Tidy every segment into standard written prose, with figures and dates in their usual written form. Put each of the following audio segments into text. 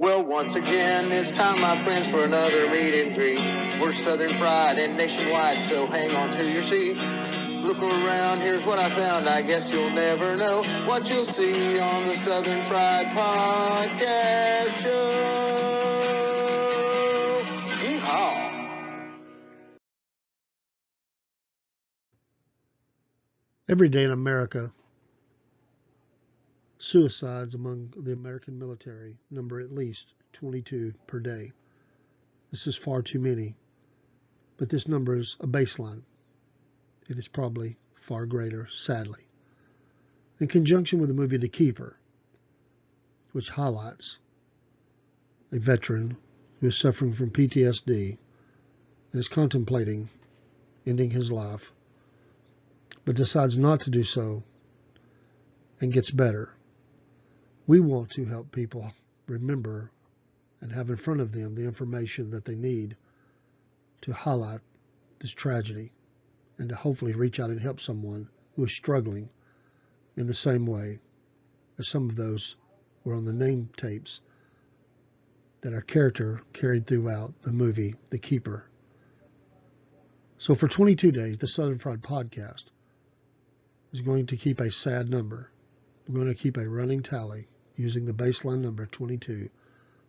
Well, once again, it's time, my friends, for another meet and greet. We're Southern Fried and nationwide, so hang on to your seat. Look around, here's what I found. I guess you'll never know what you'll see on the Southern Fried Podcast Show. Yeehaw! Every day in America, suicides among the American military number at least 22 per day. This is far too many, but this number is a baseline. It is probably far greater, sadly. In conjunction with the movie The Keeper, which highlights a veteran who is suffering from PTSD and is contemplating ending his life, but decides not to do so and gets better. We want to help people remember and have in front of them the information that they need to highlight this tragedy and to hopefully reach out and help someone who is struggling in the same way as some of those were on the name tapes that our character carried throughout the movie The Keeper. So for 22 days, the Southern Fried Podcast is going to keep a sad number. We're going to keep a running tally using the baseline number 22,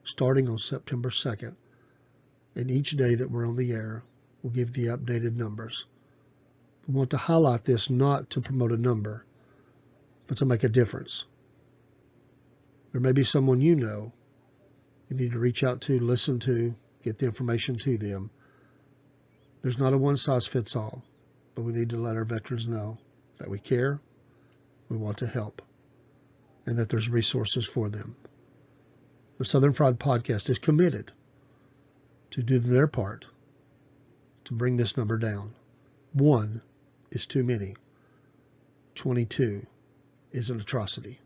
starting on September 2nd. And each day that we're on the air, we'll give the updated numbers. We want to highlight this not to promote a number, but to make a difference. There may be someone you know you need to reach out to, listen to, get the information to them. There's not a one-size-fits-all, but we need to let our veterans know that we care, we want to help, and that there's resources for them. The Southern Fried Podcast is committed to do their part to bring this number down. 1 is too many. 22 is an atrocity.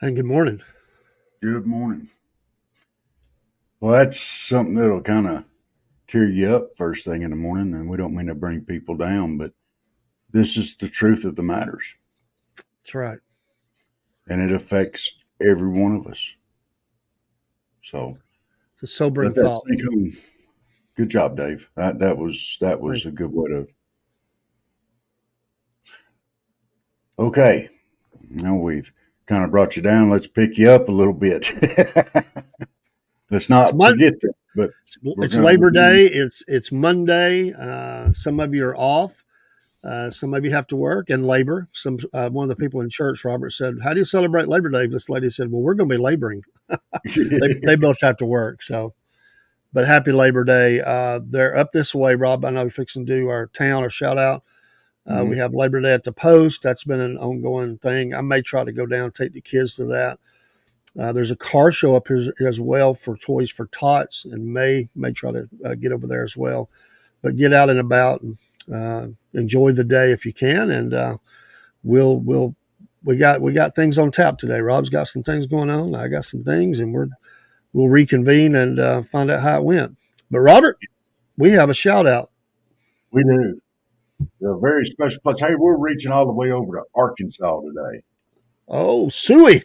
And good morning. Good morning. Well, that's something that'll kind of tear you up first thing in the morning, and we don't mean to bring people down, but this is the truth of the matters. That's right. And it affects every one of us. So it's a sobering let that thought. sink home. Good job, Dave. That was a good way to. Okay, now we've kind of brought you down. Let's pick you up a little bit. Let's not forget that. But it's Labor Day. It's Monday. Some of you are off. Some of you have to work and labor. One of the people in church, Robert, said, "How do you celebrate Labor Day?" This lady said, "Well, we're going to be laboring." they both have to work. So, but happy Labor Day. They're up this way, Rob. I know we're fixing to do our town or shout out. We have Labor Day at the Post. That's been an ongoing thing. I may try to go down, take the kids to that. There's a car show up here as well for Toys for Tots, and may try to get over there as well. But get out and about and enjoy the day if you can. And we got things on tap today. Rob's got some things going on. I got some things, and we'll reconvene and find out how it went. But Robert, we have a shout out. We do. A very special place. Hey, we're reaching all the way over to Arkansas today. Oh, Suey.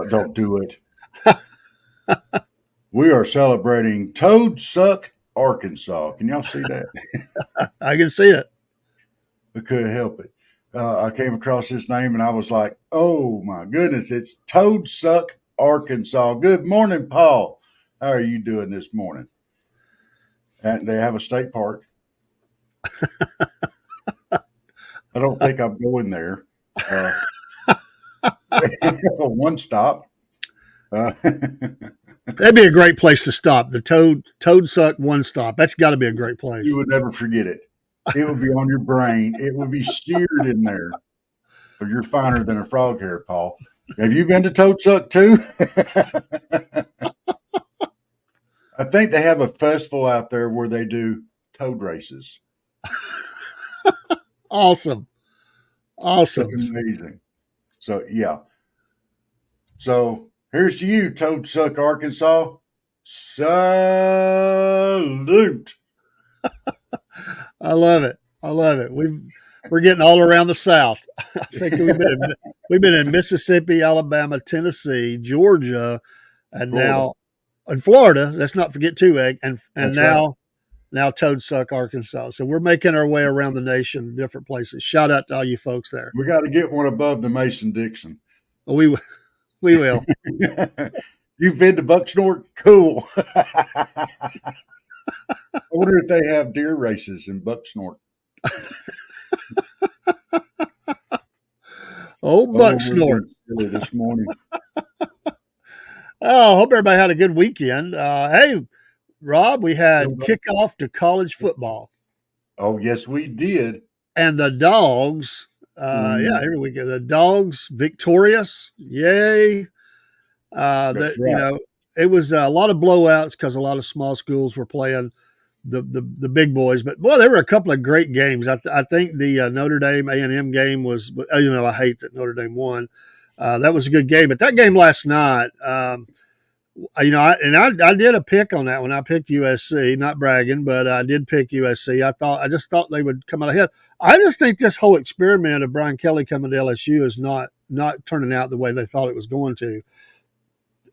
Don't do it. We are celebrating Toad Suck, Arkansas. Can y'all see that? I can see it. I couldn't help it. I came across this name and I was like, oh my goodness, it's Toad Suck, Arkansas. Good morning, Paul. How are you doing this morning? And they have a state park. I don't think I'm going there. One stop. That'd be a great place to stop. The Toad Suck One Stop. That's got to be a great place. You would never forget it. It would be on your brain. It would be seared in there. But you're finer than a frog hair, Paul. Have you been to Toad Suck too? I think they have a festival out there where they do toad races. Awesome. It's amazing. So, yeah. So, here's to you, Toad Suck, Arkansas. Salute. I love it. We're getting all around the South. I think we've been in Mississippi, Alabama, Tennessee, Georgia, and Florida. now in Florida. Let's not forget Two-Egg, and That's now right. now Toad Suck, Arkansas. So we're making our way around the nation, different places. Shout out to all you folks there. We got to get one above the Mason-Dixon. We will. You've been to Bucksnort? Cool. I wonder if they have deer races in Bucksnort. Old Bucksnort. This morning. Oh, hope everybody had a good weekend. Hey, Rob, we had kickoff to college football. Oh, yes, we did. And the Dogs, here we go. The Dogs victorious. Yay. That's right. It was a lot of blowouts because a lot of small schools were playing the big boys. But, boy, there were a couple of great games. I think the Notre Dame A&M game was, I hate that Notre Dame won. That was a good game. But that game last night, I did a pick on that one. I picked USC, not bragging, but I did pick USC. I just thought they would come out ahead. I just think this whole experiment of Brian Kelly coming to LSU is not turning out the way they thought it was going to.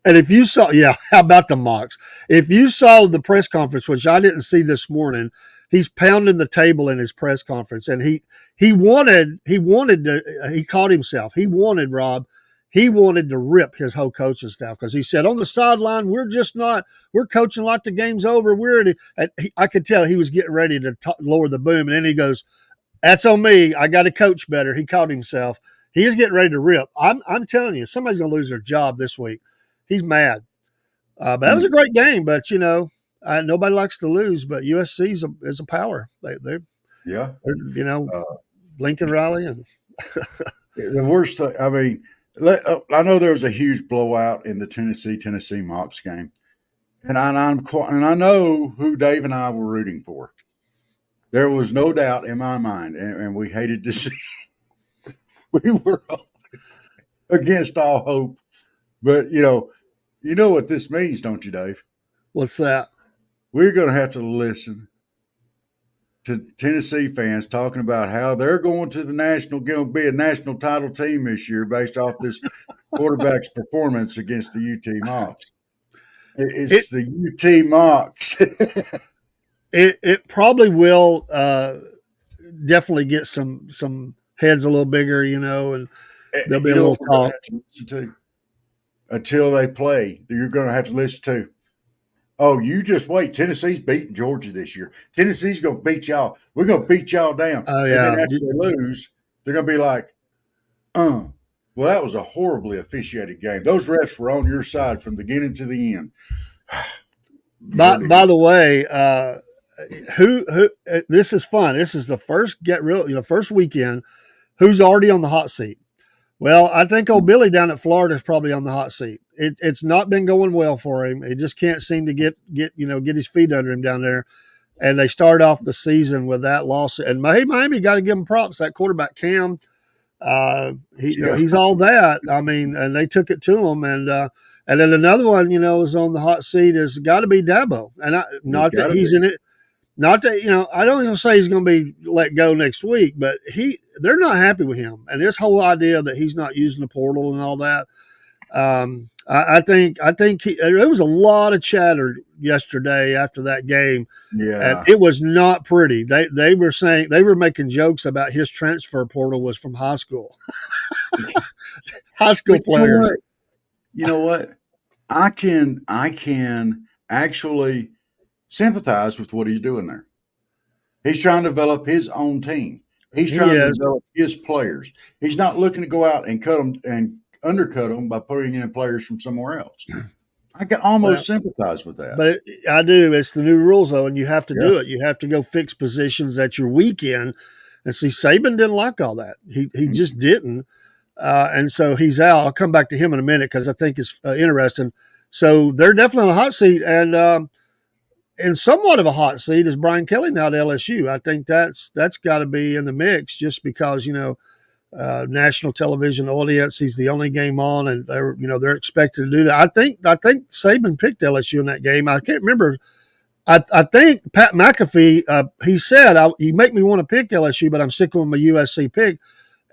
And if you saw, how about the mocks? If you saw the press conference, which I didn't see this morning, he's pounding the table in his press conference, and he caught himself. He wanted to rip his whole coaching staff because he said on the sideline, we're coaching like the game's over. I could tell he was getting ready to lower the boom. And then he goes, that's on me. I got to coach better. He caught himself. He is getting ready to rip. I'm telling you, somebody's going to lose their job this week. He's mad. But that was a great game. But, nobody likes to lose, but USC is a power. They're Lincoln Riley. And the worst thing, I know there was a huge blowout in the Tennessee Mocs game, and I know who Dave and I were rooting for. There was no doubt in my mind, and we hated to see. We were against all hope, but you know what this means, don't you, Dave? What's that? We're going to have to listen to Tennessee fans talking about how they're going to going to be a national title team this year based off this quarterback's performance against the UT Mocs. It's the UT Mocs. it probably will definitely get some heads a little bigger, and there'll be a little talk. Until they play, you're going to have to listen to. Oh, you just wait. Tennessee's beating Georgia this year. Tennessee's going to beat y'all. We're going to beat y'all down. Oh, yeah. And then after they lose, they're going to be like, well, that was a horribly officiated game. Those refs were on your side from the beginning to the end. By the way, who this is fun. This is the first first weekend. Who's already on the hot seat? Well, I think old Billy down at Florida is probably on the hot seat. It's not been going well for him. He just can't seem to get his feet under him down there. And they start off the season with that loss. And Miami got to give him props. That quarterback Cam, he's all that. And they took it to him. And then another one, is on the hot seat is got to be Dabo. And not that he's in it. Not that, I don't even say he's going to be let go next week, but they're not happy with him. And this whole idea that he's not using the portal and all that, I think there was a lot of chatter yesterday after that game. Yeah. And it was not pretty. They were saying, they were making jokes about his transfer portal was from high school. High school players. You know what? I can actually sympathize with what he's doing there. He's trying to develop his own team. He's trying to develop his players. He's not looking to go out and cut them and undercut them by putting in players from somewhere else. I can almost sympathize with that. But I do. It's the new rules, though, and you have to do it. You have to go fix positions that your weekend. And see, Saban didn't like all that. He just didn't. And so he's out. I'll come back to him in a minute because I think it's interesting. So they're definitely on the hot seat. And in somewhat of a hot seat is Brian Kelly now at LSU. I think that's got to be in the mix just because, national television audience. He's the only game on, and they're expected to do that. I think Saban picked LSU in that game. I can't remember. I think Pat McAfee, he said, you make me want to pick LSU, but I'm sticking with my USC pick.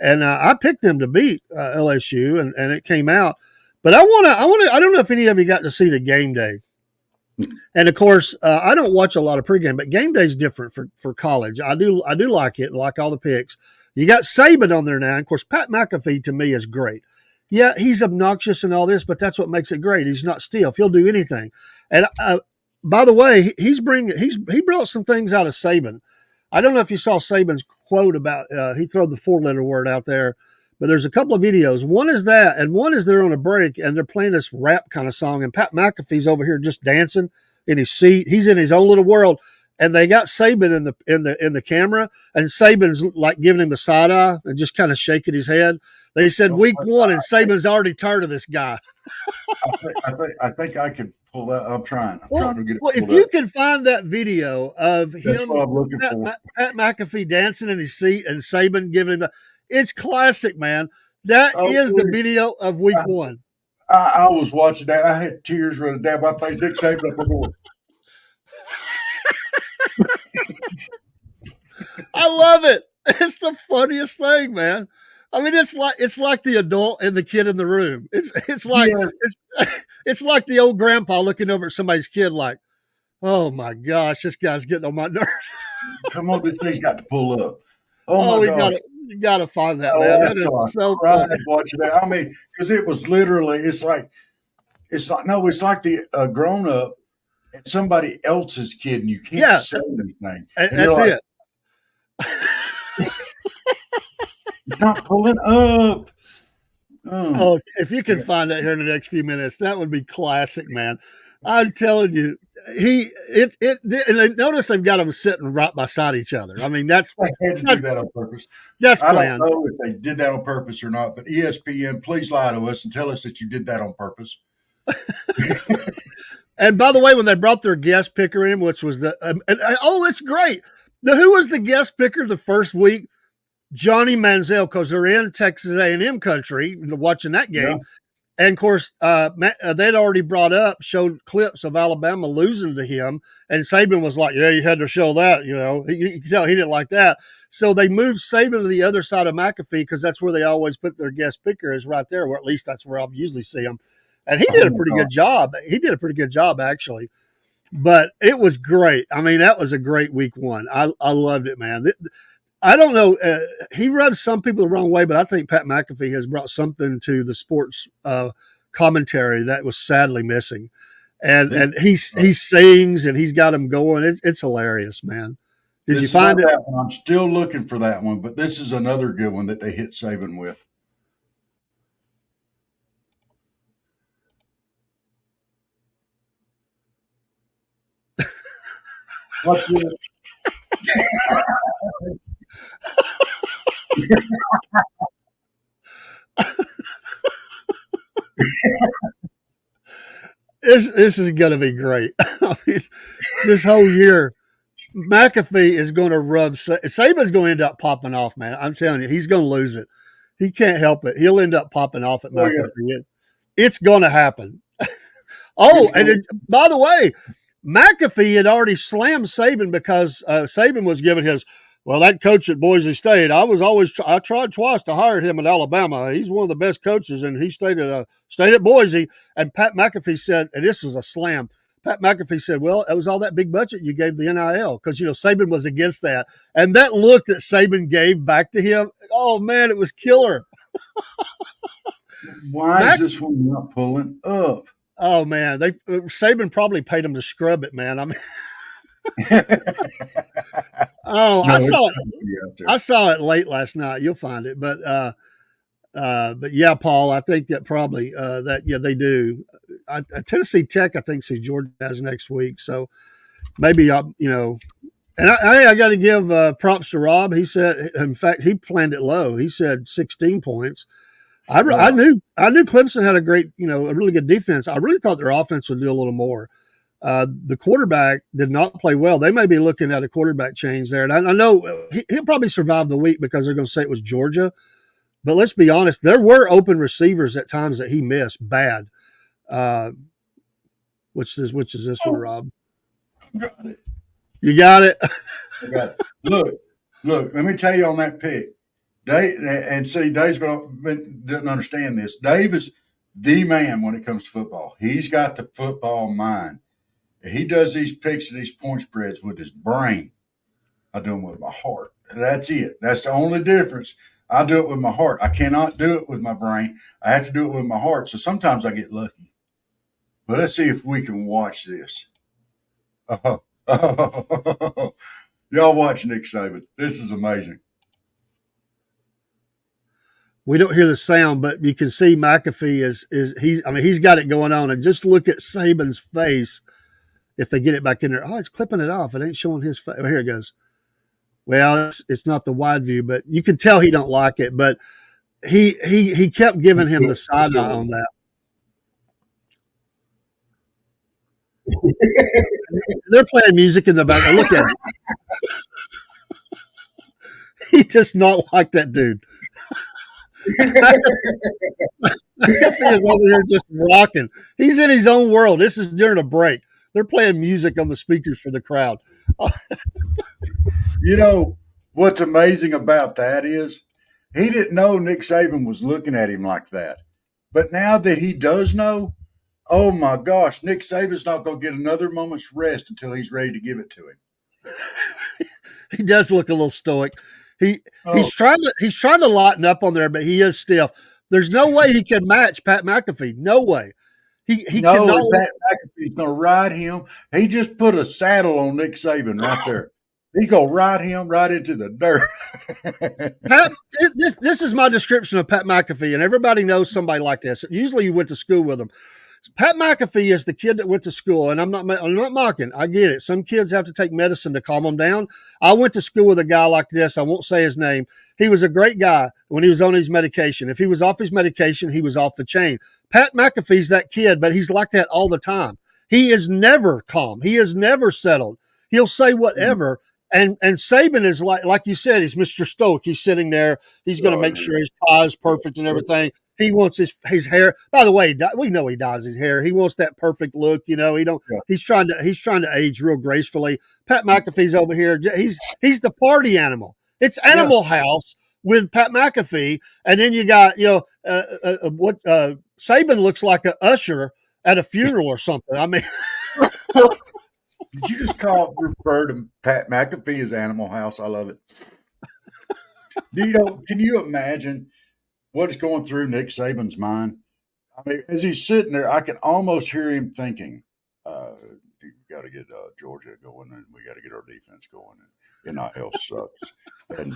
And I picked them to beat LSU, and it came out. But I don't know if any of you got to see the game day. And of course, I don't watch a lot of pregame, but game day is different for college. I do like it, like all the picks. You got Saban on there now. And of course, Pat McAfee to me is great. Yeah, he's obnoxious and all this, but that's what makes it great. He's not stiff. He'll do anything. And by the way, he brought some things out of Saban. I don't know if you saw Saban's quote about he threw the 4-letter word out there, but there's a couple of videos. One is that, and one is they're on a break and they're playing this rap kind of song, and Pat McAfee's over here just dancing in his seat. He's in his own little world, and they got Saban in the camera, and Saban's like giving him the side eye and just kind of shaking his head. They said week 1, and Saban's already tired of this guy. I think I could pull that. I'm trying to get it. Well, if you can find that video of him, what I'm looking for. Pat McAfee dancing in his seat and Saban giving him it's classic, man. That is the video of week 1. I was watching that. I had tears running down my face. Nick Saban up the board. I love it. It's the funniest thing, man. I mean, it's like the adult and the kid in the room. It's like it's like the old grandpa looking over at somebody's kid like, oh my gosh, this guy's getting on my nerves. Come on, this thing's got to pull up. Oh my God. You gotta find that, man. That is so funny. Watching that. I mean, because it was literally, it's like the grown up and somebody else's kid, and you can't say anything. And that's it. It's not pulling up. Oh, if you can find that here in the next few minutes, that would be classic, man. I'm telling you, and notice they've got them sitting right beside each other. I mean, I had to do that on purpose. That's planned. I don't know if they did that on purpose or not, but ESPN, please lie to us and tell us that you did that on purpose. And by the way, when they brought their guest picker in, which was it's great. Who was the guest picker the first week? Johnny Manziel, because they're in Texas A&M country watching that game. Yeah. And, of course, they'd already showed clips of Alabama losing to him. And Saban was like, yeah, you had to show that, You can tell he didn't like that. So they moved Saban to the other side of McAfee because that's where they always put their guest picker is right there, or at least that's where I usually see him. And he did a pretty good job. He did a pretty good job, actually. But it was great. I mean, that was a great week 1. I loved it, man. I don't know. He rubs some people the wrong way, but I think Pat McAfee has brought something to the sports commentary that was sadly missing. And he sings and he's got them going. It's hilarious, man. Did you find it? That one. I'm still looking for that one, but this is another good one that they hit Saban with. What's this? This is going to be great. I mean, this whole year, McAfee is going to Saban's going to end up popping off, man. I'm telling you, he's going to lose it. He can't help it. He'll end up popping off at McAfee. Yeah. It's going to happen. By the way, McAfee had already slammed Saban because Saban was giving that coach at Boise State, I tried twice to hire him at Alabama. He's one of the best coaches, and he stayed at Boise. And Pat McAfee said, and this was a slam, Pat McAfee said, well, it was all that big budget you gave the NIL because, Saban was against that. And that look that Saban gave back to him, oh, man, it was killer. Why is this one not pulling up? Oh, man, Saban probably paid him to scrub it, man. I mean, I saw it late last night. You'll find it, but yeah, Paul, I think that probably they do. Tennessee Tech, I think, see Georgia has next week, so maybe and I got to give props to Rob. He said, in fact, he planned it low. He said 16 points. I knew Clemson had a great, a really good defense. I really thought their offense would do a little more. The quarterback did not play well. They may be looking at a quarterback change there. And I know he'll probably survive the week because they're going to say it was Georgia. But let's be honest, there were open receivers at times that he missed bad. Which is this one, Rob? Got it. You got it? I got it. Look, let me tell you on that pick. Dave, and see, Dave's didn't understand this. Dave is the man when it comes to football. He's got the football mind. He does these picks and these point spreads with his brain. I do them with my heart. That's it. That's the only difference. I do it with my heart. I cannot do it with my brain. I have to do it with my heart. So sometimes I get lucky. But let's see if we can watch this. Y'all watch Nick Saban. This is amazing. We don't hear the sound, but you can see McAfee he's got it going on. And just look at Saban's face if they get it back in there. Oh, it's clipping it off. It ain't showing his face. Oh, here it goes. Well, it's not the wide view, but you can tell he don't like it. But he kept giving him the side eye on that. They're playing music in the background. Look at him. He does not like that dude. McAfee is over here just rocking. He's in his own world. This is during a break. They're playing music on the speakers for the crowd. You know, what's amazing about that is he didn't know Nick Saban was looking at him like that. But now that he does know, oh my gosh, Nick Saban's not going to get another moment's rest until he's ready to give it to him. He does look a little stoic. He's trying to lighten up on there, but he is stiff. There's no way he can match Pat McAfee. No way. He cannot. Pat McAfee's going to ride him. He just put a saddle on Nick Saban right there. He's going to ride him right into the dirt. This is my description of Pat McAfee, and everybody knows somebody like this. Usually you went to school with him. Pat McAfee is the kid that went to school, and I'm not mocking. I get it. Some kids have to take medicine to calm them down. I went to school with a guy like this. I won't say his name. He was a great guy when he was on his medication. If he was off his medication, he was off the chain. Pat McAfee's that kid, but he's like that all the time. He is never calm. He is never settled. He'll say whatever. And Saban is like you said, he's Mr. Stoic. He's sitting there. He's going to make sure his tie is perfect and everything. He wants his hair. By the way, we know he dyes his hair. He wants that perfect look. You know, he's trying to age real gracefully. Pat McAfee's over here. He's the party animal. It's Animal House with Pat McAfee, and then you got Saban looks like an usher at a funeral or something. I mean. Did you just refer to Pat McAfee as Animal House? I love it. Can you imagine what's going through Nick Saban's mind? I mean, as he's sitting there, I can almost hear him thinking, we got to get Georgia going, and we got to get our defense going, and NIL sucks. And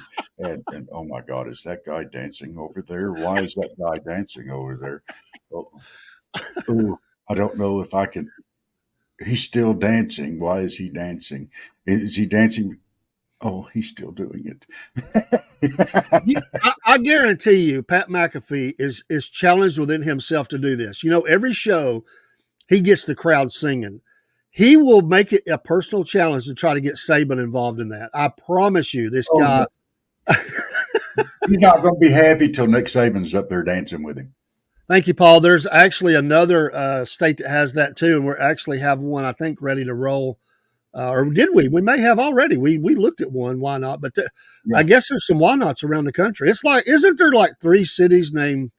oh my God, is that guy dancing over there? Why is that guy dancing over there? Oh, I don't know if I can. He's still dancing. Why is he dancing? Is he dancing? Oh, he's still doing it. I guarantee you, Pat McAfee is challenged within himself to do this. You know, every show he gets the crowd singing. He will make it a personal challenge to try to get Saban involved in that. I promise you, this guy. No. He's not going to be happy till Nick Saban's up there dancing with him. Thank you, Paul. There's actually another state that has that too, and we actually have one, I think, ready to roll. Or did we? We may have already. We looked at one. Why not? But I guess there's some why nots around the country. It's like, isn't there like 3 cities named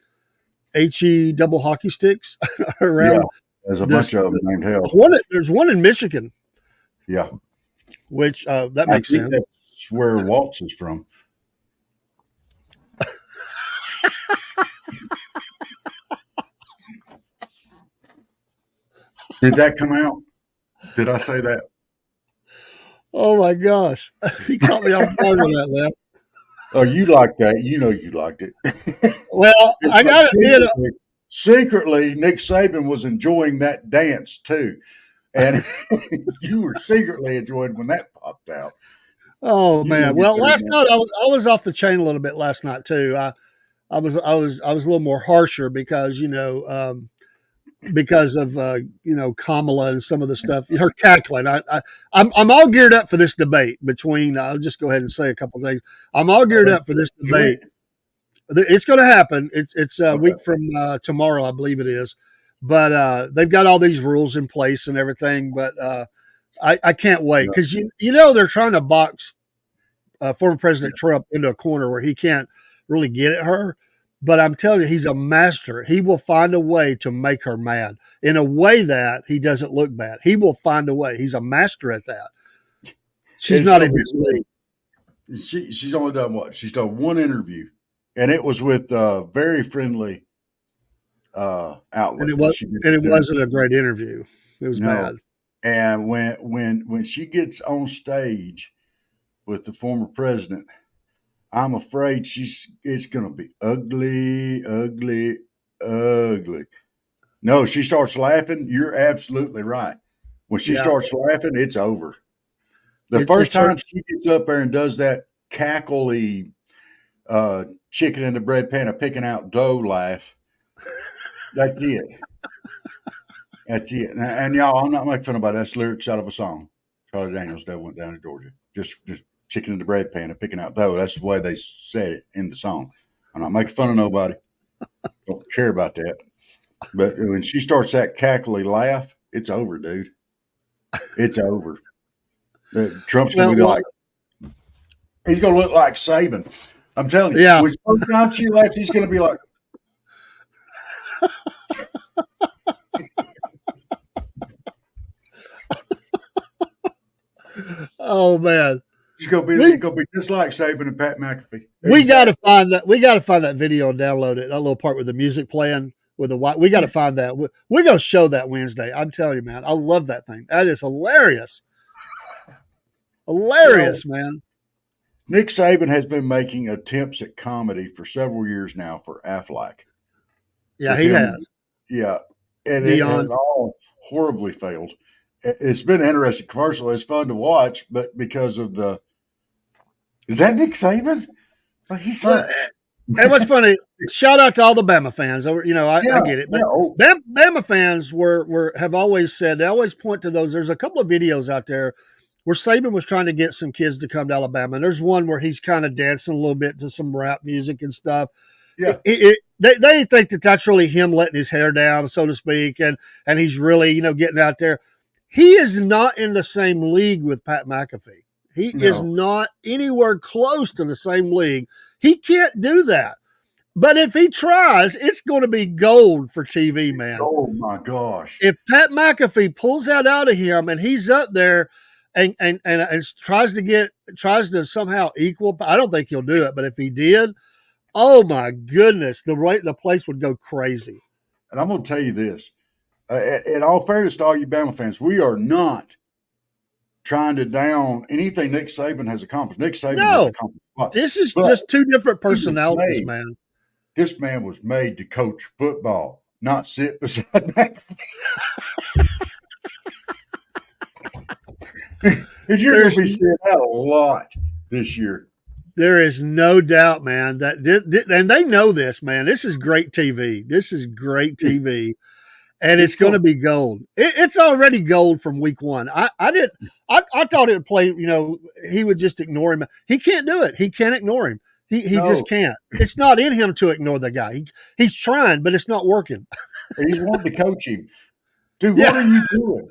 HE double hockey sticks around? Yeah, there's a bunch of them named hell. There's one in Michigan. Yeah. Which that makes sense. That's where Waltz is from. Did that come out? Did I say that? Oh my gosh. He caught me off guard with that, man. Oh, you like that. You know you liked it. Well, I got it. Secretly, Nick Saban was enjoying that dance too. And you were secretly enjoying when that popped out. Oh man. Well, last night I was off the chain a little bit last night too. I was a little more harsher because, because of Kamala and some of the stuff. Her cackling. I'm all geared up for this debate between. I'll just go ahead and say a couple things. I'm all geared up for this debate. It's going to happen. It's a week from tomorrow, I believe it is. But they've got all these rules in place and everything. But I can't wait because they're trying to box former President Trump into a corner where he can't really get at her. But I'm telling you, he's a master. He will find a way to make her mad in a way that he doesn't look bad. He will find a way. He's a master at that. She's not in his league. She's only done what? She's done one interview, and it was with a very friendly outlet. And it wasn't a great interview. It was bad. And when she gets on stage with the former president, I'm afraid it's going to be ugly, ugly, ugly. No, she starts laughing. You're absolutely right. When she starts laughing, it's over. The first time she gets up there and does that cackly chicken in the bread pan of picking out dough laugh, that's it. That's it. And y'all, I'm not making fun about it. That's lyrics out of a song. Charlie Daniels' Devil Went Down to Georgia. Just chicken in the bread pan and picking out dough. That's the way they said it in the song. I'm not making fun of nobody. Don't care about that. But when she starts that cackly laugh, it's over, dude. It's over. Trump's going to be like, he's going to look like Saban. I'm telling you. Yeah. When time she laughs, he's going to be like, oh man. It's gonna be just like Saban and Pat McAfee. We gotta find that. We gotta find that video and download it. That little part with the music playing with the white. We gotta find that. We're gonna show that Wednesday. I'm telling you, man. I love that thing. That is hilarious. Hilarious, man. Nick Saban has been making attempts at comedy for several years now for Aflac. Yeah, he has. Yeah, and it has all horribly failed. It's been an interesting commercial. It's fun to watch, but because of is that Nick Saban? Well, he sucks. And what's funny, shout out to all the Bama fans. I get it. But Bama fans have always said, they always point to those. There's a couple of videos out there where Saban was trying to get some kids to come to Alabama. And there's one where he's kind of dancing a little bit to some rap music and stuff. Yeah. They think that that's really him letting his hair down, so to speak, and he's really, getting out there. He is not in the same league with Pat McAfee. He is not anywhere close to the same league. He can't do that. But if he tries, it's going to be gold for TV, man. Oh, my gosh. If Pat McAfee pulls that out of him and he's up there and tries to somehow equal, I don't think he'll do it. But if he did, oh, my goodness, the place would go crazy. And I'm going to tell you this. In all fairness to all you Bama fans, we are not trying to down anything Nick Saban has accomplished. Nick Saban has accomplished a lot. This is just two different personalities, man. This man was made to coach football, not sit beside McAfee. And you're going to be seeing that a lot this year. There is no doubt, man, and they know this, man. This is great TV. This is great TV. And it's going to be gold. It's already gold from week one. I thought it would play, he would just ignore him. He can't do it. He can't ignore him. He just can't. It's not in him to ignore the guy. He's trying, but it's not working. He's wanting to coach him. Dude, what are you doing?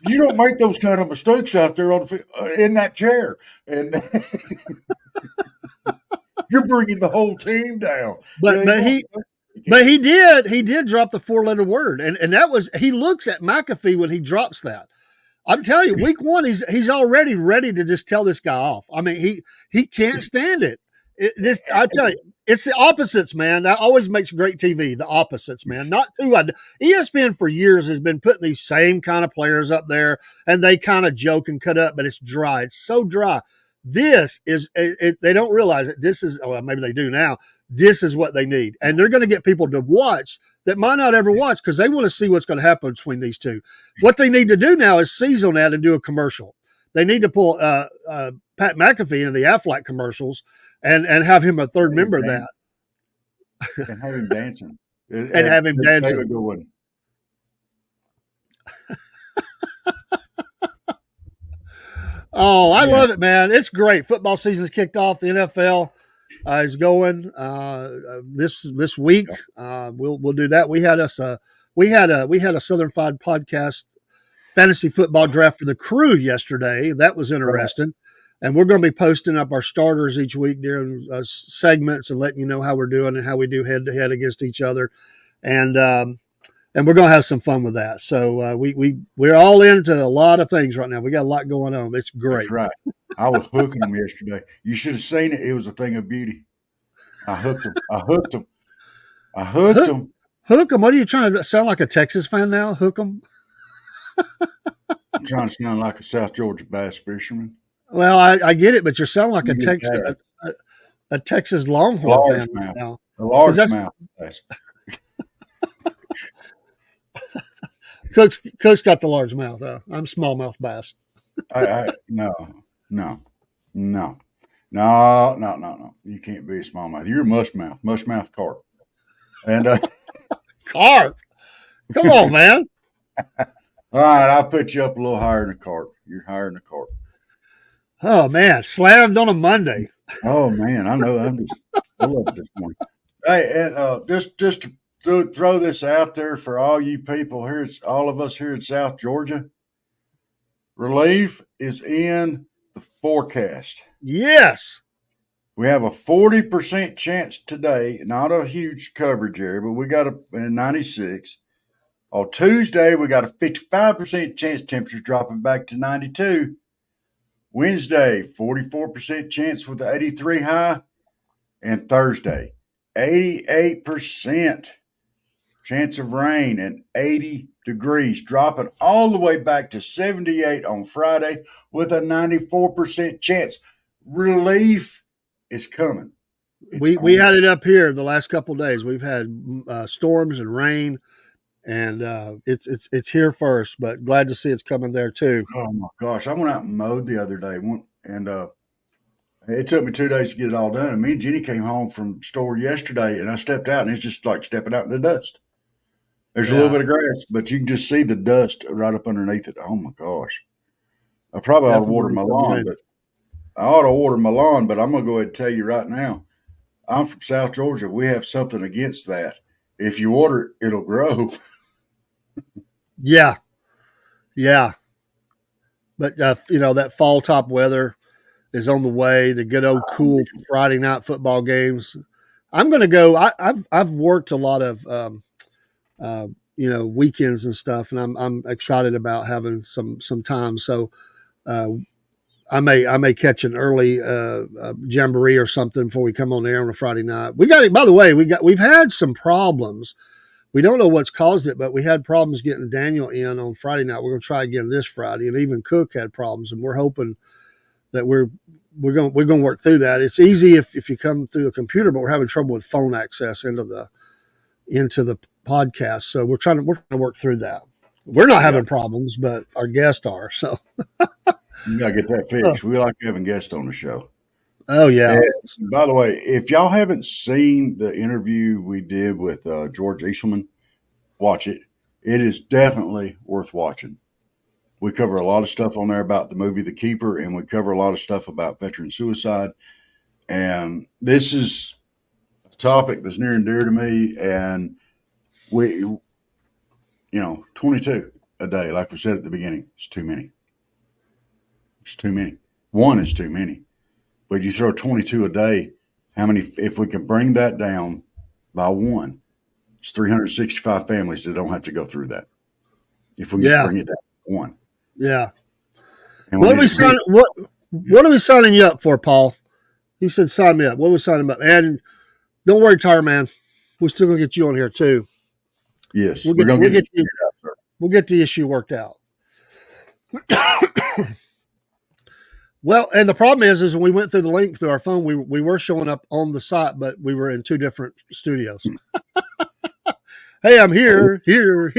You don't make those kind of mistakes out there in that chair. And you're bringing the whole team down. But he did drop the 4-letter word. And that was, he looks at McAfee when he drops that. I'm telling you, week one, he's already ready to just tell this guy off. I mean, he can't stand it. I tell you, it's the opposites, man. That always makes great TV. The opposites, man. Not too. ESPN for years has been putting these same kind of players up there, and they kind of joke and cut up, but it's dry. It's so dry. This is. They don't realize it. This is. Well, maybe they do now. This is what they need, and they're going to get people to watch that might not ever watch because they want to see what's going to happen between these two. What they need to do now is seize on that and do a commercial. They need to pull Pat McAfee into the Aflac commercials and have him a third member of that. And have him dancing. And have him dancing. Oh, I Yeah, love it, man. It's great. Football season's kicked off. The NFL is going this week. We'll do that. We had a Southern Fried Podcast fantasy football draft for the crew yesterday. That was right. interesting. And we're going to be posting up our starters each week during segments and letting you know how we're doing and how we do head to head against each other. And we're going to have some fun with that. So we're all into a lot of things right now. We got a lot going on. It's That's great. right. I was hooking them yesterday. You should have seen it. It was a thing of beauty. I hooked them. I hooked them. I hooked them. Hook 'em. What are you trying to sound like a Texas fan now? Hook 'em. I'm trying to sound like a South Georgia bass fisherman. Well, I get it, but you're sounding like You get that. a Texas Longhorn fan right Largemouth. now. A largemouth bass. Coach got the large mouth. I'm smallmouth bass. No, no, no, no, no, no, no. You can't be a smallmouth. You're a mushmouth carp. And Carp. Come on, man. all right, I'll put you up a little higher than a carp. You're higher than a carp. Oh man, slammed on a Monday. Oh man, I know. I'm just full of it this morning. Hey, and just to throw this out there for all you people here, it's all of us here in South Georgia. Relief is in the forecast. Yes. We have a 40% chance today, not a huge coverage area, but we got a 96. On Tuesday, we got a 55% chance temperatures dropping back to 92. Wednesday, 44% chance with the 83 high. And Thursday, 88% chance of rain and 80 degrees, dropping all the way back to 78 on Friday with a 94% chance. Relief is coming. We had it up here the last couple of days. We've had storms and rain, and it's here first. But glad to see it's coming there too. Oh my gosh! I went out and mowed the other day, and it took me 2 days to get it all done. And me and Jenny came home from store yesterday, and I stepped out, and it's just like stepping out in the dust. There's a little bit of grass, but you can just see the dust right up underneath it. Oh my gosh! I probably ought to water my lawn, but I'm going to go ahead and tell you right now, I'm from South Georgia. We have something against that. If you water it, it'll grow. Yeah. But that fall top weather is on the way. The good old cool Friday night football games. I'm going to go. I've worked a lot of weekends and stuff, and I'm excited about having some time. So I may catch an early jamboree or something before we come on air on a Friday night. We got it. By the way, we've had some problems. We don't know what's caused it, but we had problems getting Daniel in on Friday night. We're going to try again this Friday, and even Cook had problems, and we're hoping that we're going to work through that. It's easy if you come through the computer, but we're having trouble with phone access into the podcast. So we're trying to work through that. We're not having problems, but our guests are. So you got to get that fixed. We like having guests on the show. Oh yeah. And by the way, if y'all haven't seen the interview we did with George Eselman, watch it. It is definitely worth watching. We cover a lot of stuff on there about the movie The Keeper, and we cover a lot of stuff about veteran suicide. And this is a topic that's near and dear to me. And 22 a day, like we said at the beginning, it's too many. It's too many. One is too many. But you throw 22 a day, how many, if we can bring that down by one, it's 365 families that don't have to go through that. If we can just bring it down to one. Yeah. And what are we signing you up for, Paul? You said sign me up. What are we signing up? And don't worry, Tire Man. We're still going to get you on here too. Yes. We'll get the issue worked out. Well, and the problem is when we went through the link through our phone, we were showing up on the site, but we were in two different studios. Hey, I'm here. We're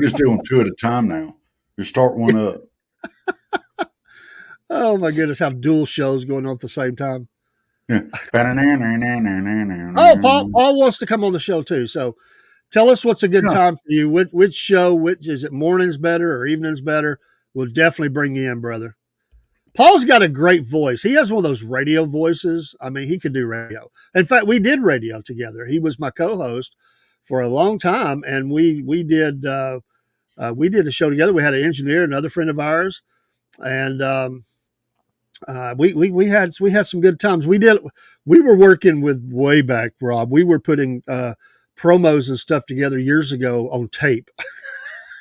just doing two at a time now. Just start one up. Oh my goodness, have dual shows going on at the same time. Yeah. Oh, Paul wants to come on the show too. So tell us what's a good time for you. Which show? Which is it? Mornings better or evenings better? We'll definitely bring you in, brother. Paul's got a great voice. He has one of those radio voices. I mean, he could do radio. In fact, we did radio together. He was my co-host for a long time, and we did a show together. We had an engineer, another friend of ours, and we had some good times. We were working with way back, Rob. We were putting promos and stuff together years ago on tape.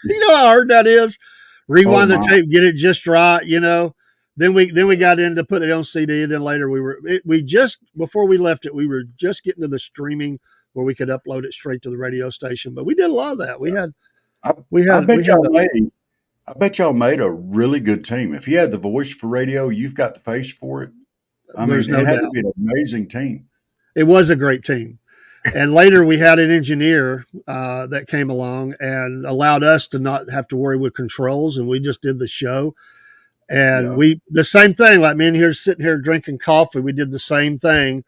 You know how hard that is? Rewind the tape, get it just right, you know. Then we got into putting it on CD. Then later before we left it, we were just getting to the streaming where we could upload it straight to the radio station. But we did a lot of that. I bet y'all made a really good team. If you had the voice for radio, you've got the face for it. There's no doubt. To be an amazing team. It was a great team. And later we had an engineer that came along and allowed us to not have to worry with controls, and we just did the show. And the same thing, like me and here sitting here drinking coffee, we did the same thing.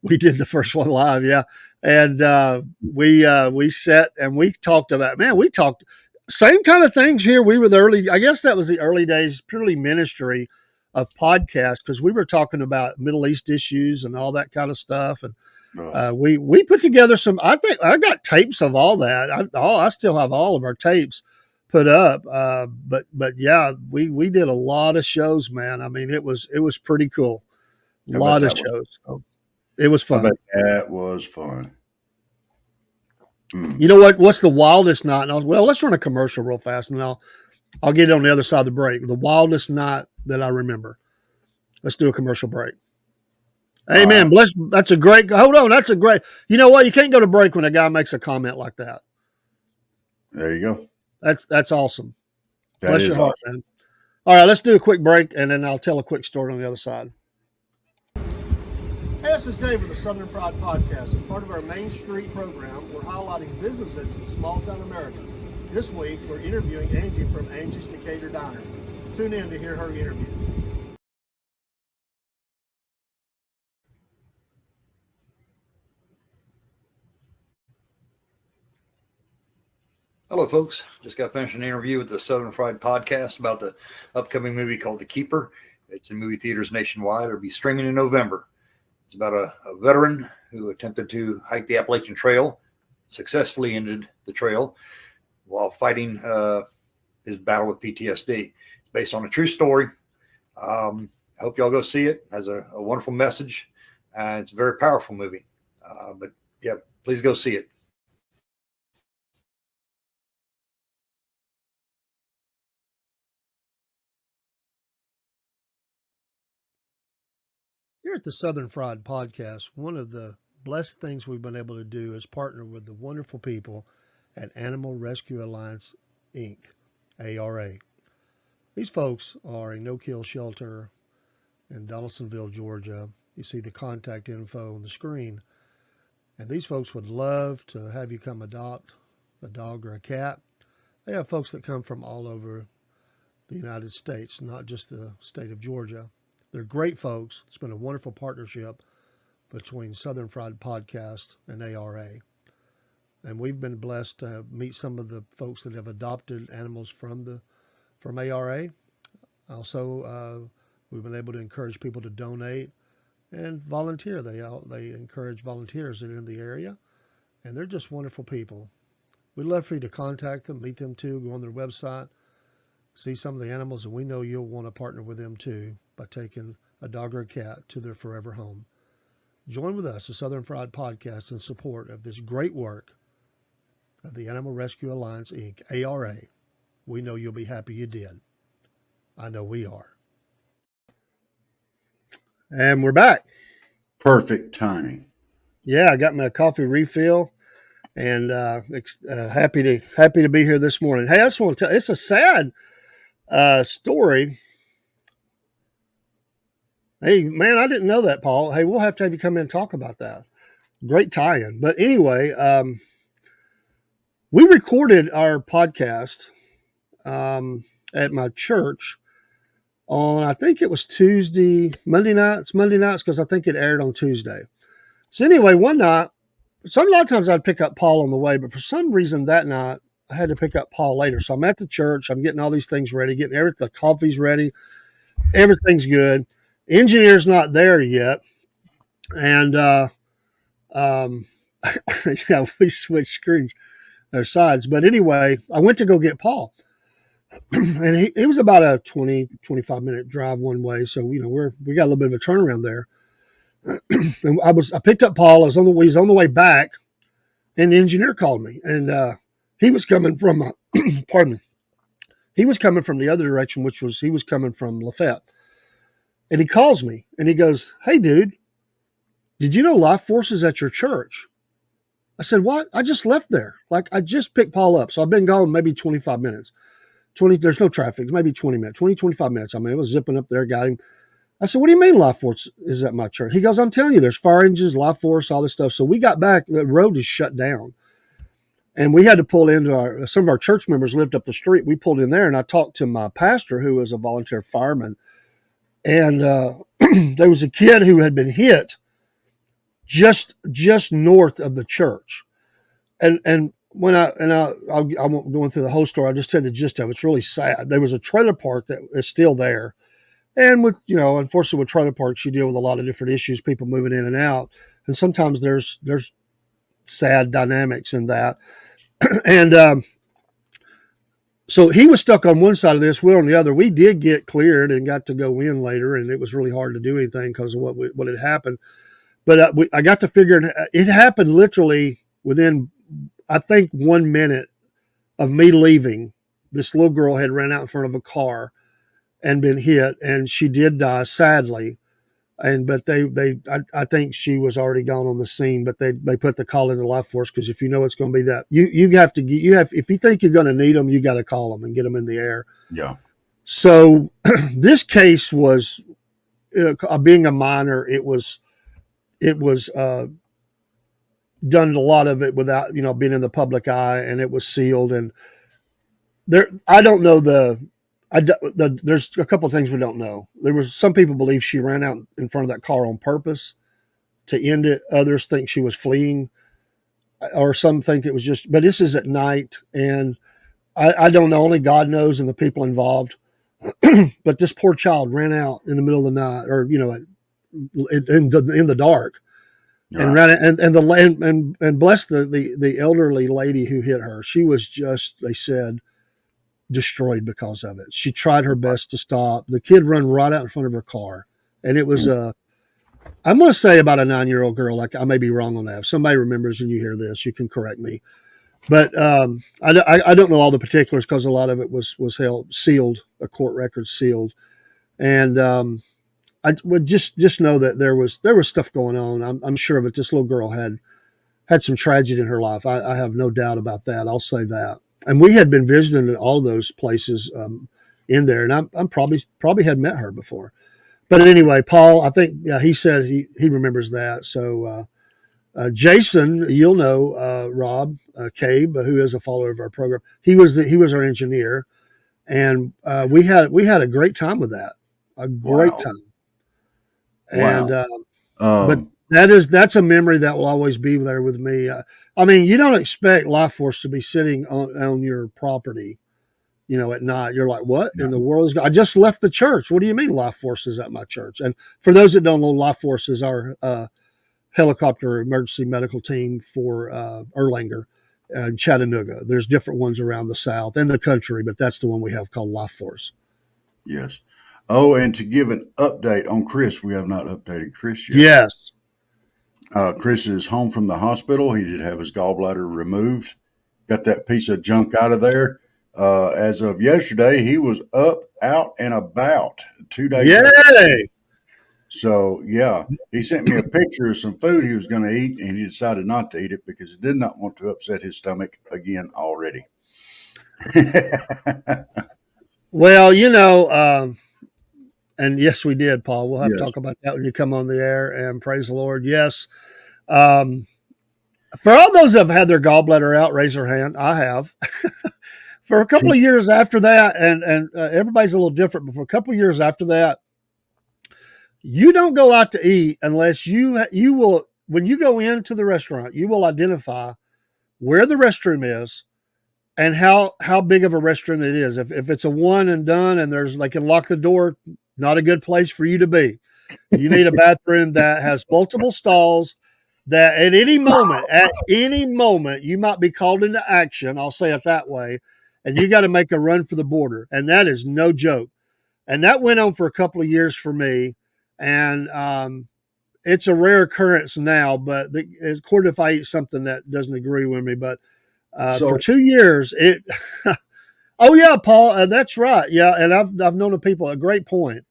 We did the first one live, yeah. And we sat and we talked about, same kind of things here. We were I guess that was the early days, purely ministry of podcasts, because we were talking about Middle East issues and all that kind of stuff. And we put together I think I got tapes of all that. I still have all of our tapes put up. But yeah, we did a lot of shows, man. I mean, it was pretty cool. A lot of shows. It was fun. That was fun. You know what's the wildest night? Let's run a commercial real fast, and I'll get it on the other side of the break. The wildest night that I remember. Let's do a commercial break. Amen. That's a great. Hold on. That's a great. You know what? You can't go to break when a guy makes a comment like that. There you go. That's awesome. Bless your heart, man. All right, let's do a quick break, and then I'll tell a quick story on the other side. Hey, this is Dave with the Southern Fried Podcast. As part of our Main Street program, we're highlighting businesses in small-town America. This week, we're interviewing Angie from Angie's Decatur Diner. Tune in to hear her interview. Hello, folks. Just got finished an interview with the Southern Fried Podcast about the upcoming movie called The Keeper. It's in movie theaters nationwide. It'll be streaming in November. It's about a veteran who attempted to hike the Appalachian Trail, successfully ended the trail while fighting his battle with PTSD. It's based on a true story. I hope y'all go see it. It has a wonderful message. It's a very powerful movie. But yeah, please go see it. Here at the Southern Fried Podcast, one of the blessed things we've been able to do is partner with the wonderful people at Animal Rescue Alliance, Inc., ARA. These folks are a no-kill shelter in Donaldsonville, Georgia. You see the contact info on the screen. And these folks would love to have you come adopt a dog or a cat. They have folks that come from all over the United States, not just the state of Georgia. They're great folks. It's been a wonderful partnership between Southern Fried Podcast and ARA. And we've been blessed to meet some of the folks that have adopted animals from ARA. Also, we've been able to encourage people to donate and volunteer. They encourage volunteers that are in the area, and they're just wonderful people. We'd love for you to contact them, meet them too, go on their website, see some of the animals, and we know you'll want to partner with them too by taking a dog or a cat to their forever home. Join with us, the Southern Fried Podcast, in support of this great work of the Animal Rescue Alliance, Inc., ARA. We know you'll be happy you did. I know we are. And we're back. Perfect timing. Yeah, I got my coffee refill, and happy to be here this morning. Hey, I just want to tell, it's a sad story. Hey, man, I didn't know that, Paul. Hey, we'll have to have you come in and talk about that. Great tie-in. But anyway, we recorded our podcast at my church on, I think it was Monday nights because I think it aired on Tuesday. So anyway, one night, a lot of times I'd pick up Paul on the way, but for some reason that night I had to pick up Paul later. So I'm at the church. I'm getting all these things ready, getting everything. The coffee's ready. Everything's good. Engineer's not there yet. And, yeah, we switched screens or sides. But anyway, I went to go get Paul. And he was about a 25 minute drive one way. So, we got a little bit of a turnaround there. And I picked up Paul. He was on the way back, and the engineer called me, and he was coming from, pardon me, he was coming from the other direction, he was coming from Lafayette. And he calls me, and he goes, "Hey, dude, did you know Life Force is at your church?" I said, "What? I just left there. Like, I just picked Paul up. So I've been gone maybe 25 minutes. There's no traffic, maybe 20 minutes, 25 minutes. I mean, it was zipping up there, got him." I said, "What do you mean Life Force is at my church?" He goes, "I'm telling you, there's fire engines, Life Force, all this stuff." So we got back, the road is shut down. And we had to pull into some of our church members lived up the street. We pulled in there, and I talked to my pastor, who was a volunteer fireman. And there was a kid who had been hit just north of the church. And when I won't go through the whole story. I'll just tell you the gist of it. It's really sad. There was a trailer park that is still there. And with, unfortunately with trailer parks, you deal with a lot of different issues, people moving in and out. And sometimes there's sad dynamics in that. And so he was stuck on one side of this, we're on the other. We did get cleared and got to go in later, and it was really hard to do anything because of what had happened. But I got to figure it happened literally within, I think, 1 minute of me leaving. This little girl had ran out in front of a car and been hit, and she did die, sadly. But I think she was already gone on the scene. But they put the call into Life Force because if you know it's going to be that, if you think you're going to need them, you got to call them and get them in the air. Yeah. So this case was, being a minor, it was done a lot of it without being in the public eye, and it was sealed. And I don't know there's a couple of things we don't know. There was some people believe she ran out in front of that car on purpose to end it. Others think she was fleeing, or some think it was just, but this is at night, and I don't know. Only God knows, and the people involved. But this poor child ran out in the middle of the night, or in the dark, and ran and bless the elderly lady who hit her. She was just, they said, destroyed because of it. She tried her best to stop. The kid ran right out in front of her car, and it was I'm going to say about a 9-year-old girl. Like, I may be wrong on that. If somebody remembers and you hear this, you can correct me. But I don't know all the particulars because a lot of it was held sealed, a court record sealed, and I would just know that there was stuff going on. I'm sure of it. This little girl had some tragedy in her life. I have no doubt about that. I'll say that. And we had been visiting all those places in there, and I'm probably had met her before. But anyway, Paul, I think he said he remembers that. So Jason, you'll know Rob Cabe, who is a follower of our program. He was our engineer, and we had a great time with that. A great time. And but that's a memory that will always be there with me. I mean, you don't expect Life Force to be sitting on your property, at night. You're like, what in the world is? I just left the church. What do you mean Life Force is at my church? And for those that don't know, Life Force is our helicopter emergency medical team for Erlanger and Chattanooga. There's different ones around the South and the country, but that's the one we have called Life Force. Yes. Oh, and to give an update on Chris, we have not updated Chris yet. Yes. Chris is home from the hospital. He did have his gallbladder removed. Got that piece of junk out of there. As of yesterday, he was up, out, and about 2 days. Yay! So, yeah, he sent me a picture of some food he was going to eat, and he decided not to eat it because he did not want to upset his stomach again already. Well, and yes, we did, Paul. We'll have to talk about that when you come on the air, and praise the Lord. Yes. For all those that have had their gallbladder out, raise their hand. I have. For a couple of years after that, and everybody's a little different, but for a couple of years after that, you don't go out to eat unless you will, when you go into the restaurant, you will identify where the restroom is and how big of a restaurant it is. If it's a one and done and they can lock the door, not a good place for you to be. You need a bathroom that has multiple stalls, that at any moment, you might be called into action. I'll say it that way. And you got to make a run for the border. And that is no joke. And that went on for a couple of years for me. And it's a rare occurrence now, but of course, if I eat something that doesn't agree with me, but for 2 years, oh yeah, Paul, that's right. Yeah. And I've known the people, a great point.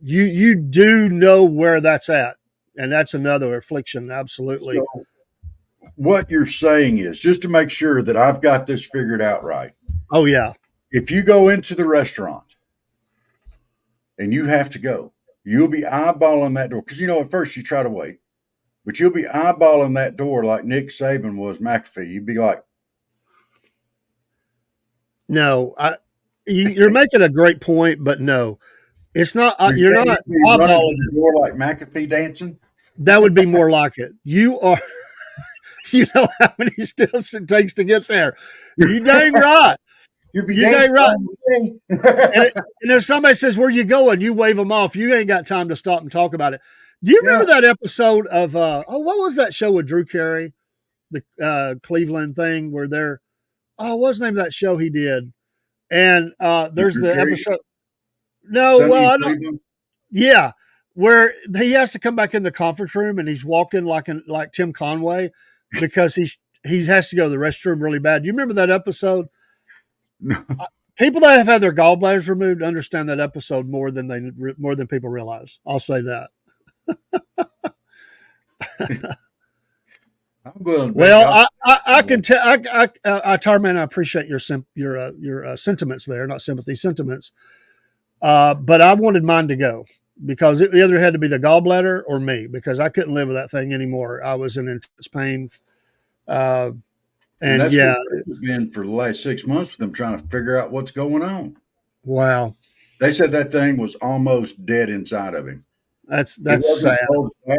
You do know where that's at. And that's another affliction. Absolutely. So what you're saying is, just to make sure that I've got this figured out right. Oh yeah. If you go into the restaurant and you have to go, you'll be eyeballing that door. Because, at first you try to wait, but you'll be eyeballing that door like Nick Saban was McAfee. You'd be like, no, you're making a great point, but no, it's not. You're not eyeballing the door like McAfee dancing. That would be more like it. You are, you know how many steps it takes to get there. You dang right. You dang right. And if somebody says, where you going? You wave them off. You ain't got time to stop and talk about it. Do you remember that episode of, what was that show with Drew Carey? The Cleveland thing where what was the name of that show he did? And there's the episode. No, well, I don't. Yeah. Where he has to come back in the conference room and he's walking like Tim Conway because he has to go to the restroom really bad. Do you remember that episode? No. People that have had their gallbladders removed understand that episode more than people realize. I'll say that. Well, I can tell. Tarman, I appreciate your sentiments there, not sympathy, sentiments. But I wanted mine to go. Because it either had to be the gallbladder or me, because I couldn't live with that thing anymore. I was in intense pain. And that's what it's been for the last 6 months with them trying to figure out what's going on. Wow. They said that thing was almost dead inside of him. That's sad.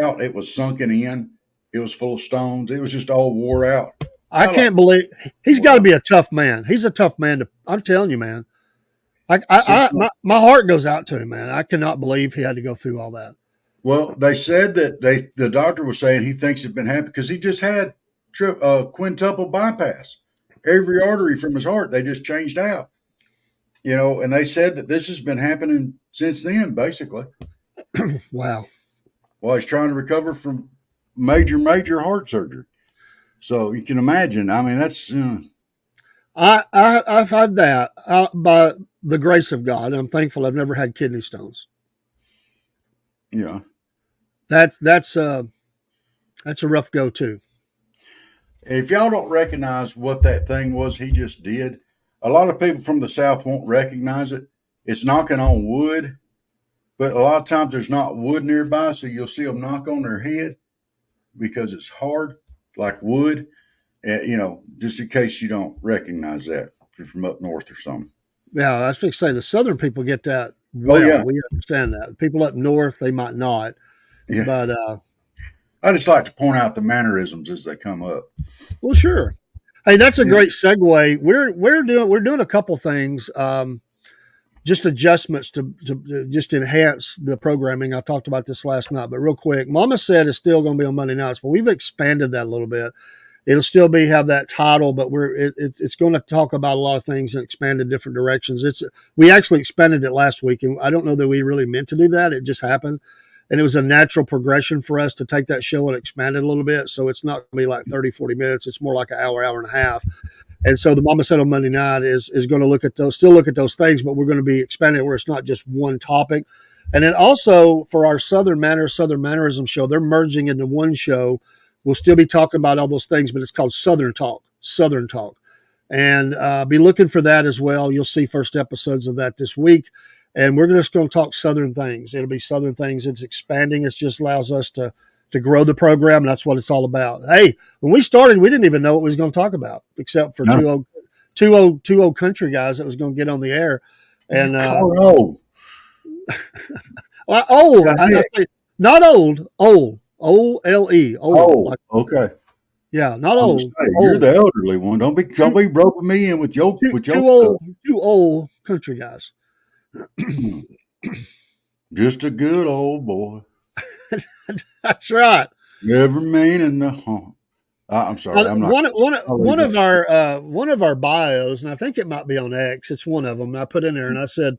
Out. It was sunken in. It was full of stones. It was just all wore out. I can't believe he's got to be a tough man. He's a tough man. I'm telling you, man. My heart goes out to him, man. I cannot believe he had to go through all that. Well, they said that the doctor was saying he thinks it's been happening because he just had quintuple bypass. Every artery from his heart, they just changed out. And they said that this has been happening since then, basically. Wow. Well, he's trying to recover from major heart surgery. So you can imagine. I mean, that's. I've had that by the grace of God. I'm thankful I've never had kidney stones. Yeah. That's a rough go too. And if y'all don't recognize what that thing was he just did, a lot of people from the South won't recognize it. It's knocking on wood, but a lot of times there's not wood nearby, so you'll see them knock on their head because it's hard, like wood. Just in case you don't recognize that if you're from up north or something. Yeah, I was going to say the Southern people get that. Well, yeah. We understand that. People up north, they might not. Yeah. But I just like to point out the mannerisms as they come up. Well, sure. Hey, that's a great segue. We're doing a couple things, just adjustments to just enhance the programming. I talked about this last night, but real quick, Mama said it's still going to be on Monday nights, but we've expanded that a little bit. It'll still have that title, but it's going to talk about a lot of things and expand in different directions. We actually expanded it last week, and I don't know that we really meant to do that. It just happened, and it was a natural progression for us to take that show and expand it a little bit. So it's not going to be like 30, 40 minutes. It's more like an hour and a half. And so the Mama Said on Monday night is going to still look at those things, but we're going to be expanding it where it's not just one topic. And then also for our Southern Mannerism show, they're merging into one show. We'll still be talking about all those things, but it's called Southern Talk. And be looking for that as well. You'll see first episodes of that this week. And we're just going to talk Southern things. It'll be Southern things. It's expanding. It just allows us to grow the program. And that's what it's all about. Hey, when we started, we didn't even know what we was going to talk about, except for two old country guys that was going to get on the air. And old. Old. I say, not old, old. OLE. Old. Okay. Yeah, not I'm old. just saying, you're the elderly one. Don't be roping me in with your stuff. Two old country guys. Hmm. Just a good old boy. That's right. Never meaning no harm. I'm sorry. I'm not. I'll leave that. One of our bios, and I think it might be on X. It's one of them. And I put in there, and I said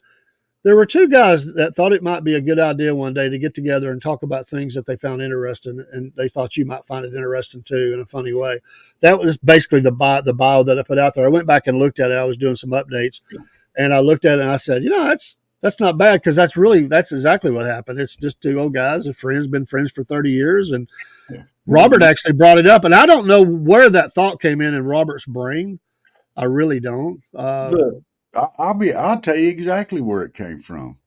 there were two guys that thought it might be a good idea one day to get together and talk about things that they found interesting, and they thought you might find it interesting too in a funny way. That was basically the bio that I put out there. I went back and looked at it. I was doing some updates, and I looked at it and I said, that's not bad, because that's exactly what happened. It's just two old guys, been friends for 30 years, and Yeah. Robert actually brought it up, and I don't know where that thought came in Robert's brain. I really don't. Look, I'll tell you exactly where it came from.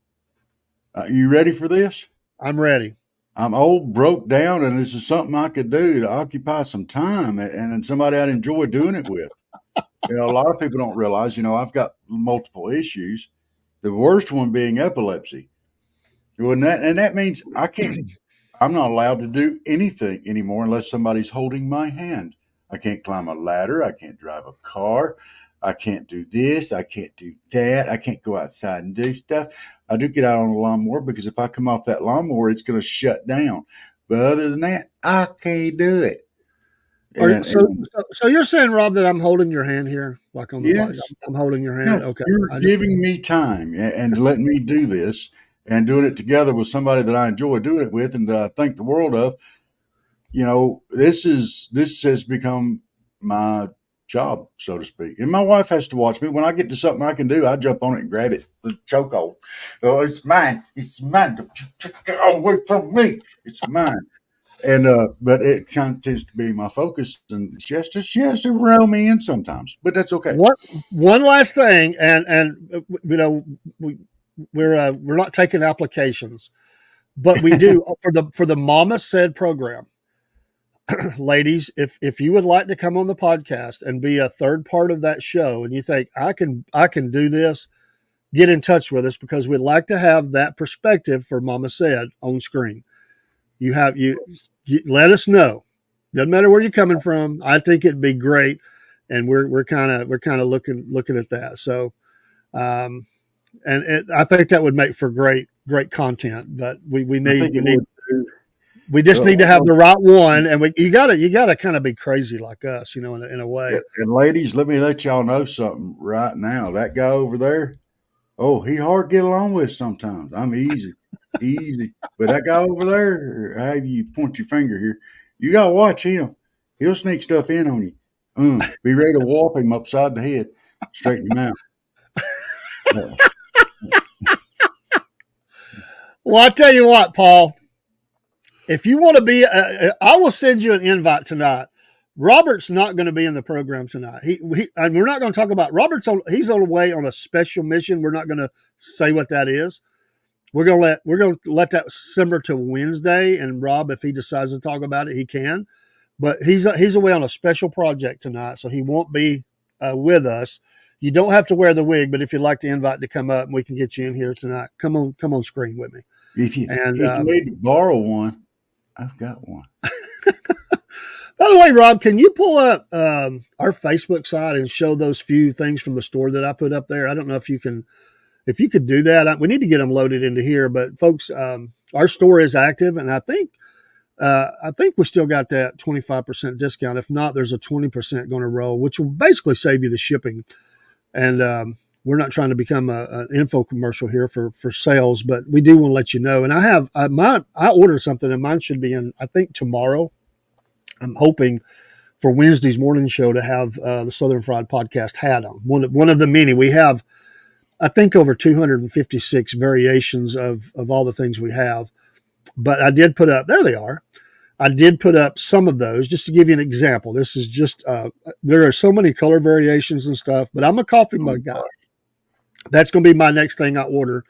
You ready for this? I'm ready. I'm old, broke down, and this is something I could do to occupy some time and somebody I'd enjoy doing it with. A lot of people don't realize, I've got multiple issues. The worst one being epilepsy. And that means I'm not allowed to do anything anymore unless somebody's holding my hand. I can't climb a ladder. I can't drive a car. I can't do this. I can't do that. I can't go outside and do stuff. I do get out on the lawnmower because if I come off that lawnmower, it's going to shut down. But other than that, I can't do it. So you're saying, Rob, that I'm holding your hand here, like on the bike? I'm holding your hand. Yes, Okay, you're giving me time and letting me do this and doing it together with somebody that I enjoy doing it with and that I think the world of. This has become my job, so to speak. And my wife has to watch me. When I get to something I can do, I jump on it and grab it, the chokehold. Oh, it's mine. It's mine. Don't you take it away from me. It's mine. And but it kind of tends to be my focus, and she has to reel me in sometimes, but that's okay. One last thing, and we're not taking applications, but we do for the Mama Said program. Ladies, if you would like to come on the podcast and be a third part of that show, and you think I can do this, get in touch with us, because we'd like to have that perspective for Mama Said on screen. You let us know. Doesn't matter where you're coming from. I think it'd be great, and we're kind of looking at that. So, I think that would make for great content. But we just need to have the right one, and you gotta kind of be crazy like us, in a way. And ladies, let me let y'all know something right now. That guy over there, he hard to get along with sometimes. I'm easy. But that guy over there, however you point your finger here, you gotta watch him. He'll sneak stuff in on you. Be ready to whop him upside the head, straighten him out. Well, I tell you what, Paul. If you want to be, I will send you an invite tonight. Robert's not going to be in the program tonight. And we're not going to talk about he's on the way on a special mission. We're not going to say what that is. We're going to let that simmer to Wednesday. And Rob, if he decides to talk about it, he can. But he's away on a special project tonight, so he won't be with us. You don't have to wear the wig, but if you'd like the invite to come up, we can get you in here tonight. Come on screen with me. If you need to borrow one, I've got one. By the way, Rob, can you pull up our Facebook side and show those few things from the store that I put up there? I don't know if you could do that. We need to get them loaded into here, but folks, our store is active, and I think we still got that 25% discount. If not, there's a 20% going to roll, which will basically save you the shipping. And we're not trying to become an info commercial here for sales, but we do want to let you know. And I ordered something, and mine should be in, I think, tomorrow. I'm hoping for Wednesday's morning show to have the Southern Fried Podcast hat on. One of the many. We have, I think, over 256 variations of all the things we have. But I did put up, there they are. I did put up some of those just to give you an example. This is just, there are so many color variations and stuff, but I'm a coffee mug guy. That's going to be my next thing I order.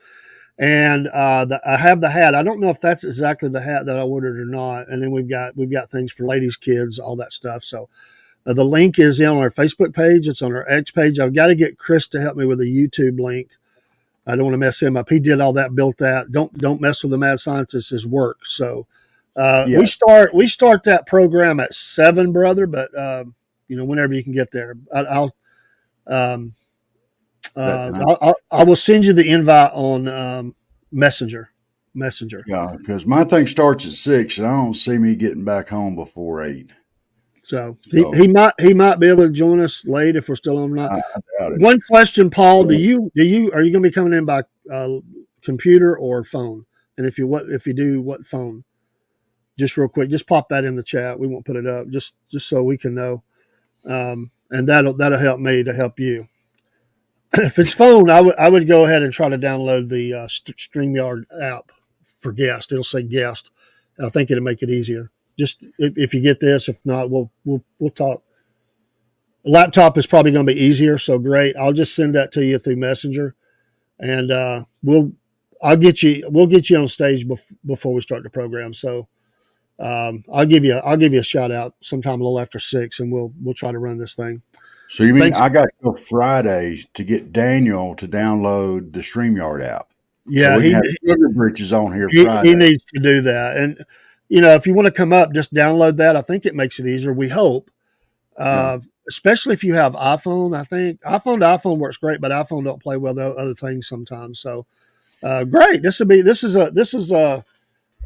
And I have the hat. I don't know if that's exactly the hat that I ordered or not. And then we've got things for ladies, kids, all that stuff. So the link is on our Facebook page. It's on our X page. I've got to get Chris to help me with a YouTube link. I don't want to mess him up. He did all that, built that. Don't mess with the mad scientist. His work. So We start that program at 7, brother. But whenever you can get there, I will send you the invite on Messenger. Yeah, because my thing starts at 6, and I don't see me getting back home before 8. So he might be able to join us late if we're still on or not. I doubt it. One question, Paul, are you going to be coming in by computer or phone? And if you do, what phone? Just real quick, just pop that in the chat. We won't put it up just so we can know, and that'll help me to help you. If it's phone, I would go ahead and try to download the StreamYard app for guest. It'll say guest. I think it'll make it easier. Just if you get this, if not, we'll talk. Laptop is probably going to be easier, so great. I'll just send that to you through Messenger, and we'll get you on stage before we start the program. So I'll give you a shout out sometime a little after 6, and we'll try to run this thing. So you mean I got till Friday to get Daniel to download the StreamYard app? Yeah, so we have Sugar Britches on here Friday. He needs to do that, and if you want to come up, just download that. I think it makes it easier. We hope, especially if you have iPhone. I think iPhone to iPhone works great, but iPhone don't play well with other things sometimes. So great. This is a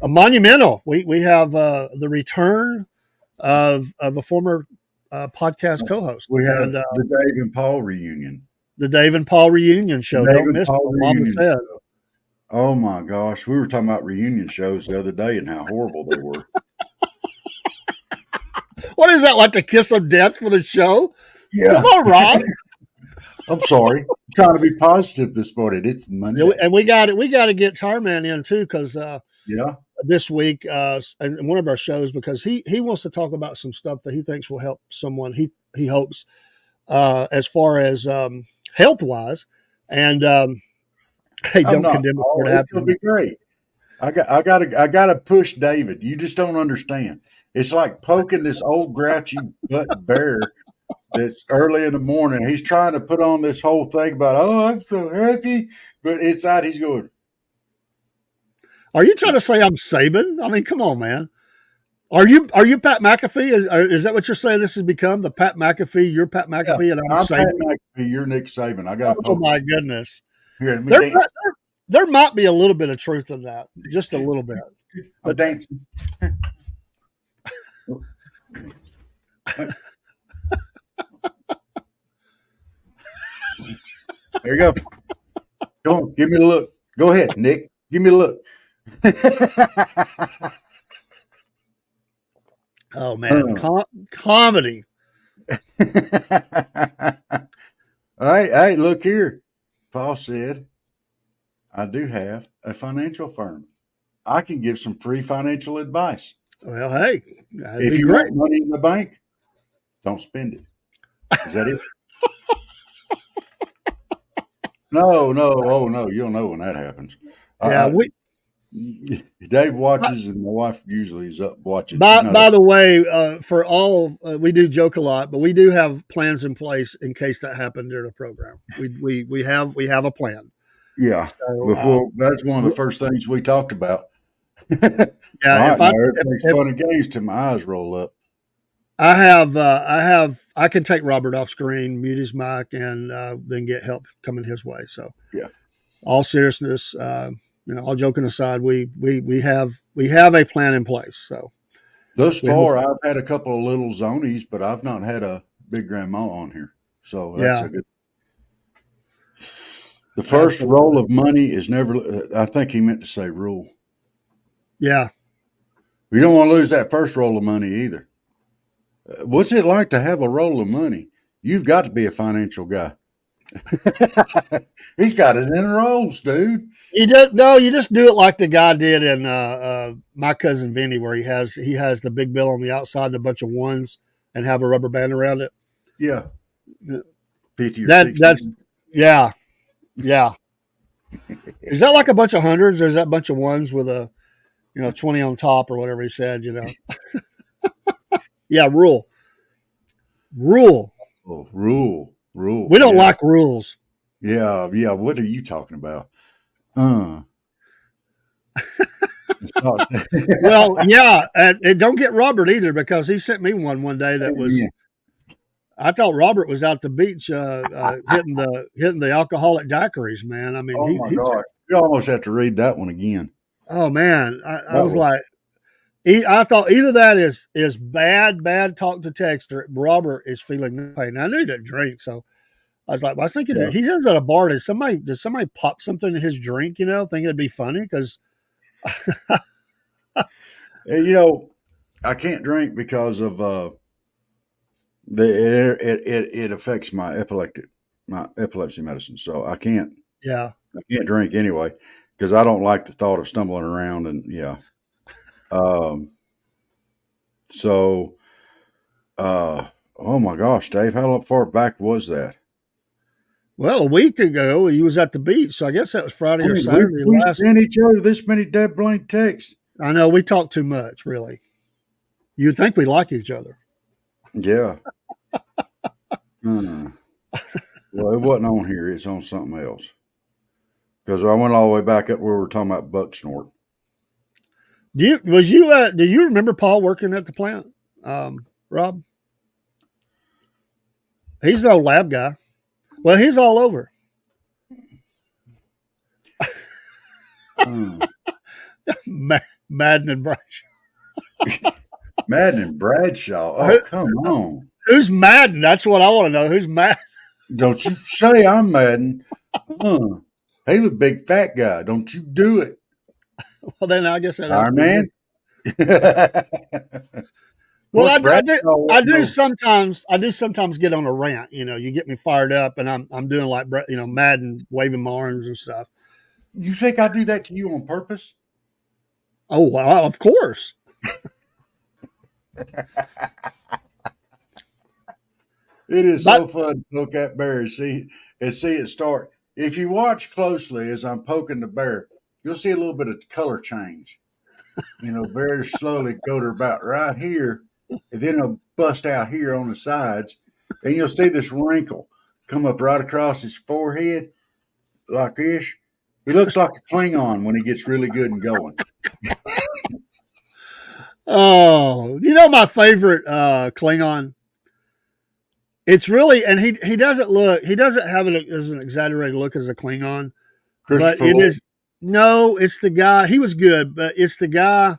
monumental. We have the return of a former podcast co-host. We have the Dave and Paul reunion. The Dave and Paul reunion show. Don't miss it. Mama said. Oh my gosh, we were talking about reunion shows the other day and how horrible they were. What is that, like the kiss of death for the show? Yeah. Come on, Rob. I'm sorry. I'm trying to be positive this morning. It's Monday. And we got to get Tarman in too, because this week in one of our shows, because he wants to talk about some stuff that he thinks will help someone. He hopes as far as health wise, and hey, don't condemn it for it happening. It'll be great. I gotta push David. You just don't understand. It's like poking this old grouchy butt bear that's early in the morning. He's trying to put on this whole thing about, I'm so happy, but inside he's going. Are you trying to say I'm Saban? I mean, come on, man. Are you Pat McAfee? Is that what you're saying? This has become the Pat McAfee. You're Pat McAfee, and I'm Saban. Pat McAfee, you're Nick Saban. I got. Oh my goodness. Here, there might be a little bit of truth in that, just a little bit. I'm dancing. There you go. Go on, give me a look. Go ahead, Nick. Give me a look. Oh man, comedy. Hey, look here. Paul said, I do have a financial firm. I can give some free financial advice. Well, hey, if you want money in the bank, don't spend it. Is that it? No. Oh no, you'll know when that happens. Yeah, Dave watches, and my wife usually is up watching. By the way, for all we do joke a lot, but we do have plans in place in case that happened during the program. We have a plan. Yeah, so, that's one of the first things we talked about. Yeah, everything's fun and games till my eyes roll up. I can take Robert off screen, mute his mic, and then get help coming his way. So yeah, all seriousness. All joking aside, we have a plan in place. So thus far, I've had a couple of little zonies, but I've not had a big grandma on here. So that's a good. The first roll of money is never. I think he meant to say rule. Yeah, we don't want to lose that first roll of money either. What's it like to have a roll of money? You've got to be a financial guy. He's got it in rolls, dude. You just do it like the guy did in My Cousin Vinny, where he has the big bill on the outside and a bunch of ones and have a rubber band around it. Yeah. 50 or 60. That's yeah. Is that like a bunch of hundreds, or is that a bunch of ones with a 20 on top or whatever he said, Yeah, rule. Oh, rule. We don't like rules. Yeah. What are you talking about? Well, yeah, and don't get Robert either, because he sent me one day that was. Yeah. I thought Robert was out the beach hitting the alcoholic daiquiris, man. I mean, Oh my God. You almost have to read that one again. Oh man, I was like, I thought either that is bad talk to text, or Robert is feeling no pain. I knew he didn't drink, so I was like, well, I was thinking that he was at a bar. Did somebody pop something in his drink? Thinking it'd be funny because. I can't drink because of it affects my epilepsy medicine. So I can't drink anyway, because I don't like the thought of stumbling around and oh my gosh, Dave, how far back was that? Well, a week ago he was at the beach, so I guess that was Friday or Saturday. We sent each other this many dead blank texts. I know we talk too much, really. You'd think we like each other. Yeah. Well, it wasn't on here. It's on something else. Because I went all the way back up where we were talking about buck snort. Do you remember Paul working at the plant, Rob? He's the old lab guy. Well, he's all over. Madden and Bradshaw. Madden and Bradshaw. Oh, come on. Who's Madden? That's what I want to know. Who's Madden? Don't you say I'm Madden. He's a big fat guy. Don't you do it. Well, then I guess that Iron Man. Well, I do sometimes get on a rant. You get me fired up, and I'm doing like Madden, waving my arms and stuff. You think I do that to you on purpose? Oh, well, of course. It is so fun to poke at bear see it start. If you watch closely as I'm poking the bear, you'll see a little bit of color change. Very slowly go to about right here, and then it'll bust out here on the sides, and you'll see this wrinkle come up right across his forehead like this. He looks like a Klingon when he gets really good and going. Oh, my favorite Klingon. It's really, and he doesn't have it as an exaggerated look as a Klingon, but it is. No, it's the guy. He was good, but it's the guy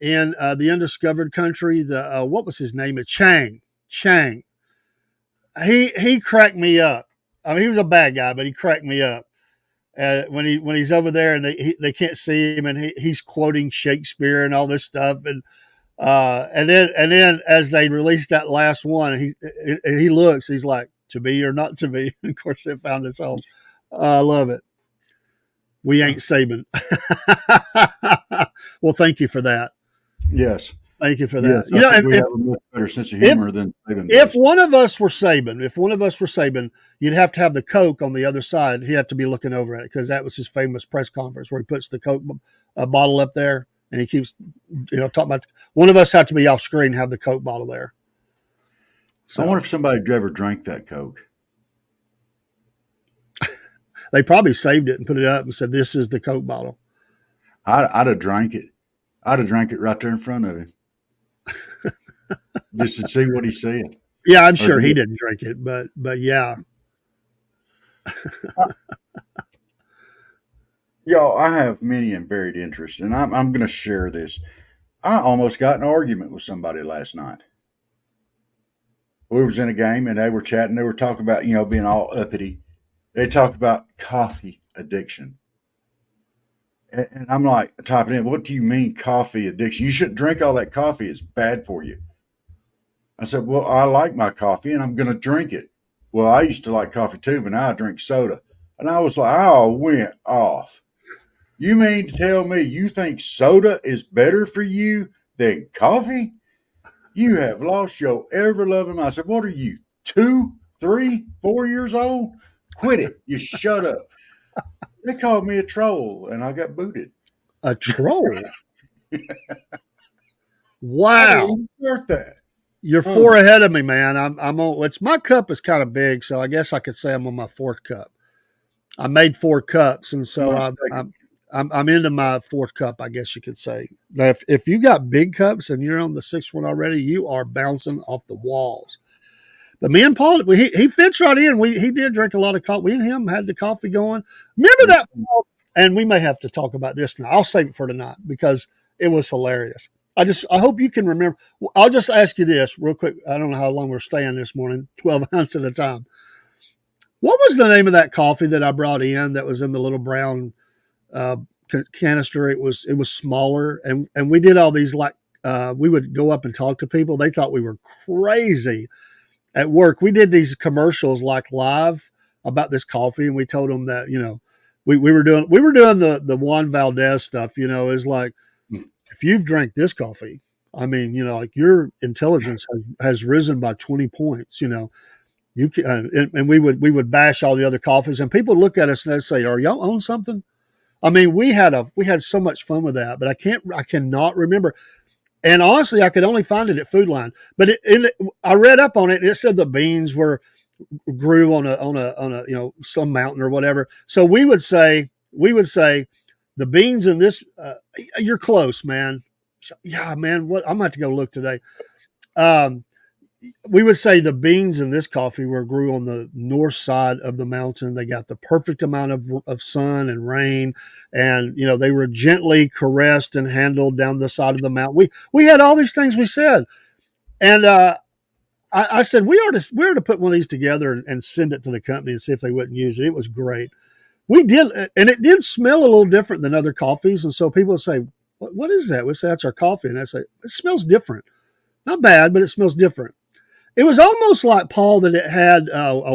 in the Undiscovered Country. What was his name? Chang. He cracked me up. I mean, he was a bad guy, but he cracked me up when he's over there and they can't see him, and he's quoting Shakespeare and all this stuff, and then as they released that last one, he looks, he's like, to be or not to be. And of course, they found its home. I love it. We ain't Saban. Well, thank you for that. Yes. Thank you for that. Yes, we have a much better sense of humor than Saban does. If one of us were Saban, you'd have to have the Coke on the other side. He'd have to be looking over at it, because that was his famous press conference where he puts the Coke bottle up there, and he keeps, talking about. One of us had to be off screen and have the Coke bottle there. So, I wonder if somebody ever drank that Coke. They probably saved it and put it up and said, "This is the Coke bottle." I'd have drank it. I'd have drank it right there in front of him, just to see what he said. Yeah, I'm sure he didn't drink it, but yeah. Y'all, I have many and varied interests, and I'm going to share this. I almost got in an argument with somebody last night. We was in a game, and they were chatting. They were talking about, being all uppity. They talked about coffee addiction. And I'm like typing in, what do you mean coffee addiction? You shouldn't drink all that coffee. It's bad for you. I said, well, I like my coffee, and I'm going to drink it. Well, I used to like coffee too, but now I drink soda. And I was like, I went off. You mean to tell me you think soda is better for you than coffee? You have lost your ever-loving mind. I said, what are you, 2, 3, 4 years old? Quit it. You shut up. They called me a troll, and I got booted. A troll? Wow. Worth that. You're 4 ahead of me, man. I'm on. My cup is kind of big, so I guess I could say I'm on my 4th cup. I made 4 cups, and so I'm into my fourth cup, I guess you could say. Now, if you got big cups and you're on the sixth one already, you are bouncing off the walls. But me and Paul, he fits right in. He did drink a lot of coffee. We and him had the coffee going. Remember that, Paul? And we may have to talk about this now. I'll save it for tonight because it was hilarious. I hope you can remember. I'll just ask you this real quick. I don't know how long we're staying this morning, 12 ounces at a time. What was the name of that coffee that I brought in that was in the little brown uh, canister? It was smaller, and we did all these like we would go up and talk to people. They thought we were crazy at work. We did these commercials like live about this coffee, and we told them that we were doing the Juan Valdez stuff. Is like if you've drank this coffee, I mean, like your intelligence has risen by 20 points. You can, and we would bash all the other coffees, and people look at us and they say, "Are y'all on something?" I mean, we had so much fun with that, but I cannot remember. And honestly, I could only find it at Food Line. But I read up on it, and it said the beans grew on a some mountain or whatever. So we would say the beans in this. You're close, man. Yeah, man. What I'm going to have to go look today. We would say the beans in this coffee grew on the north side of the mountain. They got the perfect amount of sun and rain, and they were gently caressed and handled down the side of the mountain. We had all these things we said, and I said we ought to put one of these together and send it to the company and see if they wouldn't use it. It was great. We did, and it did smell a little different than other coffees, and so people would say, "What is that?" We say that's our coffee, and I say it smells different. Not bad, but it smells different. It was almost like, Paul, that it had,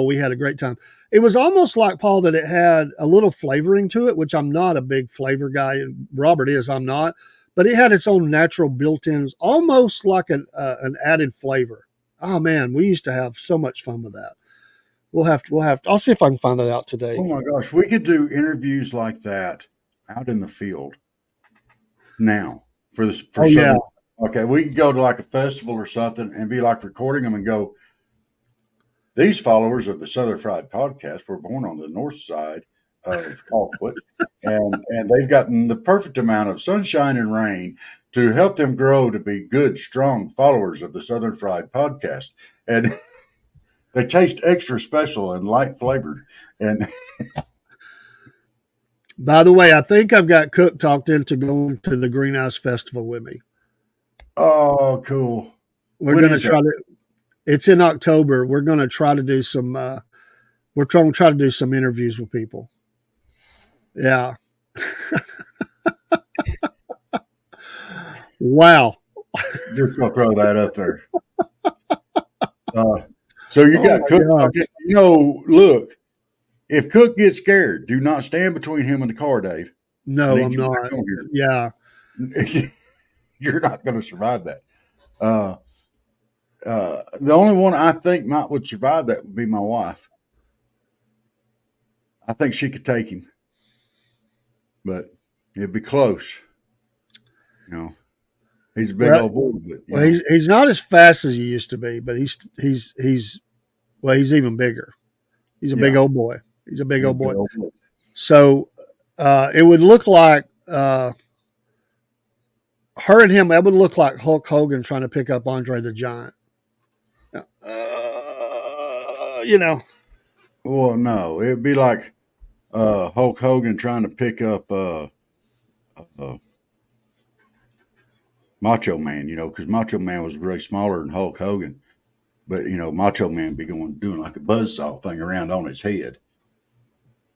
we had a great time. It was almost like, Paul, that it had a little flavoring to it, which I'm not a big flavor guy. Robert is, I'm not. But it had its own natural built-ins, almost like an added flavor. Oh, man, we used to have so much fun with that. We'll have to, I'll see if I can find that out today. Oh, my gosh. We could do interviews like that out in the field now for Southern. Yeah. Okay, we could go to like a festival or something and be like recording them and go, these followers of the Southern Fried Podcast were born on the north side of Colquitt, and they've gotten the perfect amount of sunshine and rain to help them grow to be good, strong followers of the Southern Fried Podcast. And they taste extra special and light flavored. And by the way, I think I've got Cook talked into going to the Green Ice Festival with me. oh, cool. We're going to try to. It's in October. We're going to try to do some. We're trying to try to do some interviews with people. Yeah. Wow. Just gonna throw that up there. So you got Cook. Okay, look. If Cook gets scared, do not stand between him and the car, Dave. No, I'm not. Yeah. You're not going to survive that. The only one I think would survive that would be my wife. I think she could take him, but it'd be close. He's a big old boy. But he's not as fast as he used to be, but he's even bigger. He's a big old boy. He's a big old boy. So it would look like her and him. It would look like Hulk Hogan trying to pick up Andre the Giant. Well, no, it'd be like Hulk Hogan trying to pick up Macho Man. Because Macho Man was really smaller than Hulk Hogan, but Macho Man be doing like a buzzsaw thing around on his head.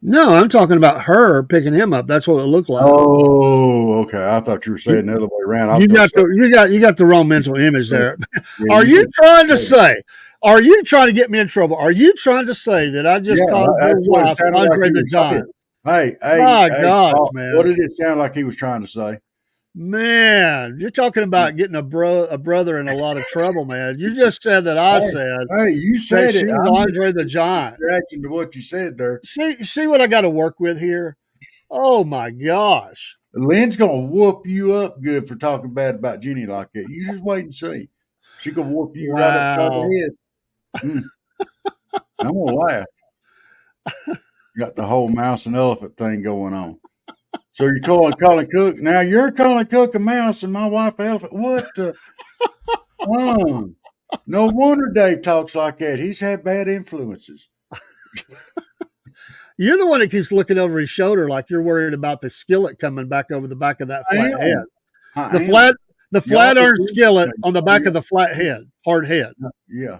No, I'm talking about her picking him up. That's what it looked like. Oh, okay. I thought you were saying the other way around. You got the wrong mental image there. Are you trying to get me in trouble? Are you trying to say that I just called your wife Andre the Giant? Hey, God, Paul, man. What did it sound like he was trying to say? Man, you're talking about getting a brother in a lot of trouble, man. You just said that I said. Hey, you said it. I'm Andre the Giant. Reaction to what you said there. See what I got to work with here? Oh my gosh. Lynn's gonna whoop you up good for talking bad about Jenny like that. You just wait and see. She gonna whoop you right upside the head. I'm gonna laugh. Got the whole mouse and elephant thing going on. So you're calling Colin Cook. Now you're calling Cook a mouse and my wife an elephant. What the? No wonder Dave talks like that. He's had bad influences. You're the one that keeps looking over his shoulder like you're worried about the skillet coming back over the back of that I flat am. head. I The am. flat Y'all iron do skillet something. on the back of the flat head, hard head. Yeah.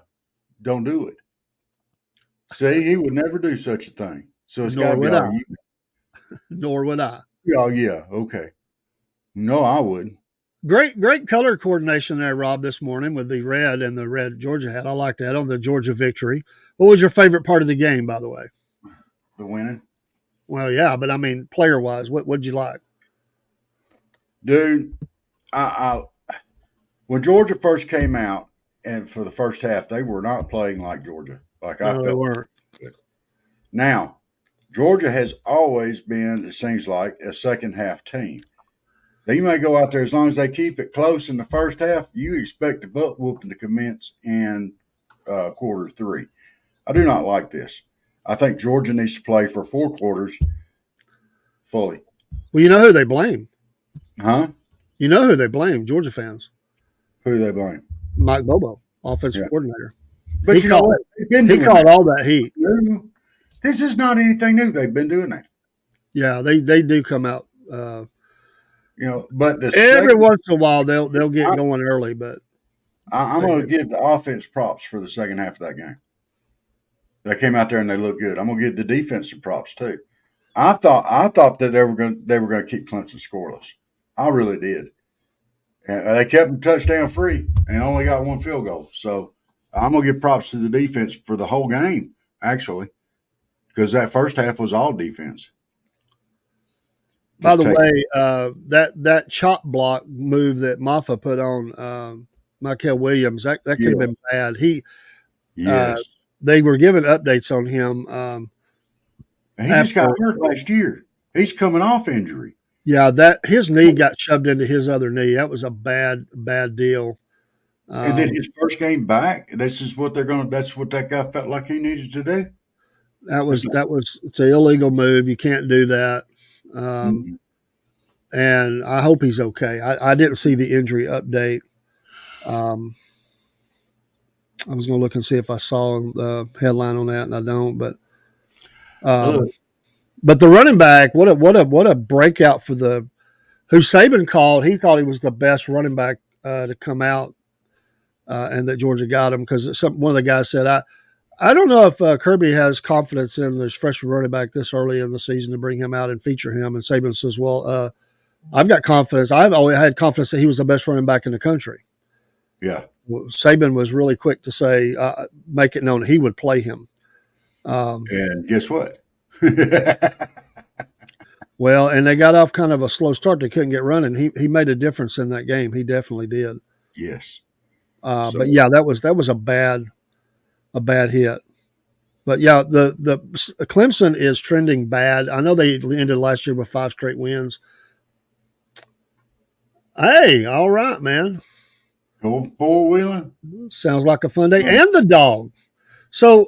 Don't do it. See, he would never do such a thing. So it's got Nor to be would all I. you. Nor would I. Oh, yeah. Okay. No, I wouldn't. Great color coordination there, Rob, this morning with the red and the red Georgia hat. I like that on the Georgia victory. What was your favorite part of the game, by the way? The winning. Well, yeah, but I mean, player wise, what'd you like? Dude, when Georgia first came out and for the first half, they were not playing like Georgia. Like I No, they felt. weren't. Now, Georgia has always been, it seems like, a second half team. They may go out there as long as they keep it close in the first half. You expect a butt whooping to commence in quarter 3. I do not like this. I think Georgia needs to play for 4 quarters fully. Well, you know who they blame. Huh? You know who they blame, Georgia fans. Who do they blame? Mike Bobo, offensive Yeah. coordinator. But He you know called- what? They've been He doing called that. all that heat. This is not anything new. They've been doing that. Yeah, they do come out. But Every once in a while they'll get going early, but I'm going to give the offense props for the second half of that game. They came out there and they looked good. I'm going to give the defense some props too. I thought that they were going to keep Clemson scoreless. I really did. And they kept them touchdown free and only got 1 field goal. So I'm going to give props to the defense for the whole game, actually, because that first half was all defense. By the way, that chop block move that Maffa put on Michael Williams, that could have been bad. Yes. They were giving updates on him. He just got hurt last year. He's coming off injury. Yeah, his knee got shoved into his other knee. That was a bad deal. And then his first game back, that's what that guy felt like he needed to do. It's an illegal move. You can't do that. And I hope he's okay. I didn't see the injury update. I was going to look and see if I saw the headline on that, and I don't. But the running back, what a breakout for who Saban called. He thought he was the best running back to come out, and that Georgia got him because one of the guys said, I don't know if Kirby has confidence in this freshman running back this early in the season to bring him out and feature him. And Saban says, well, I've got confidence. I've always had confidence that he was the best running back in the country. Yeah. Saban was really quick to say, make it known that he would play him. And guess what? Well, and they got off kind of a slow start. They couldn't get running. He made a difference in that game. He definitely did. Yes. But yeah, that was a bad hit. But yeah, the Clemson is trending bad. I know they ended last year with 5 straight wins. Hey, all right, man. Going 4-wheeling? Sounds like a fun day. And the dog. So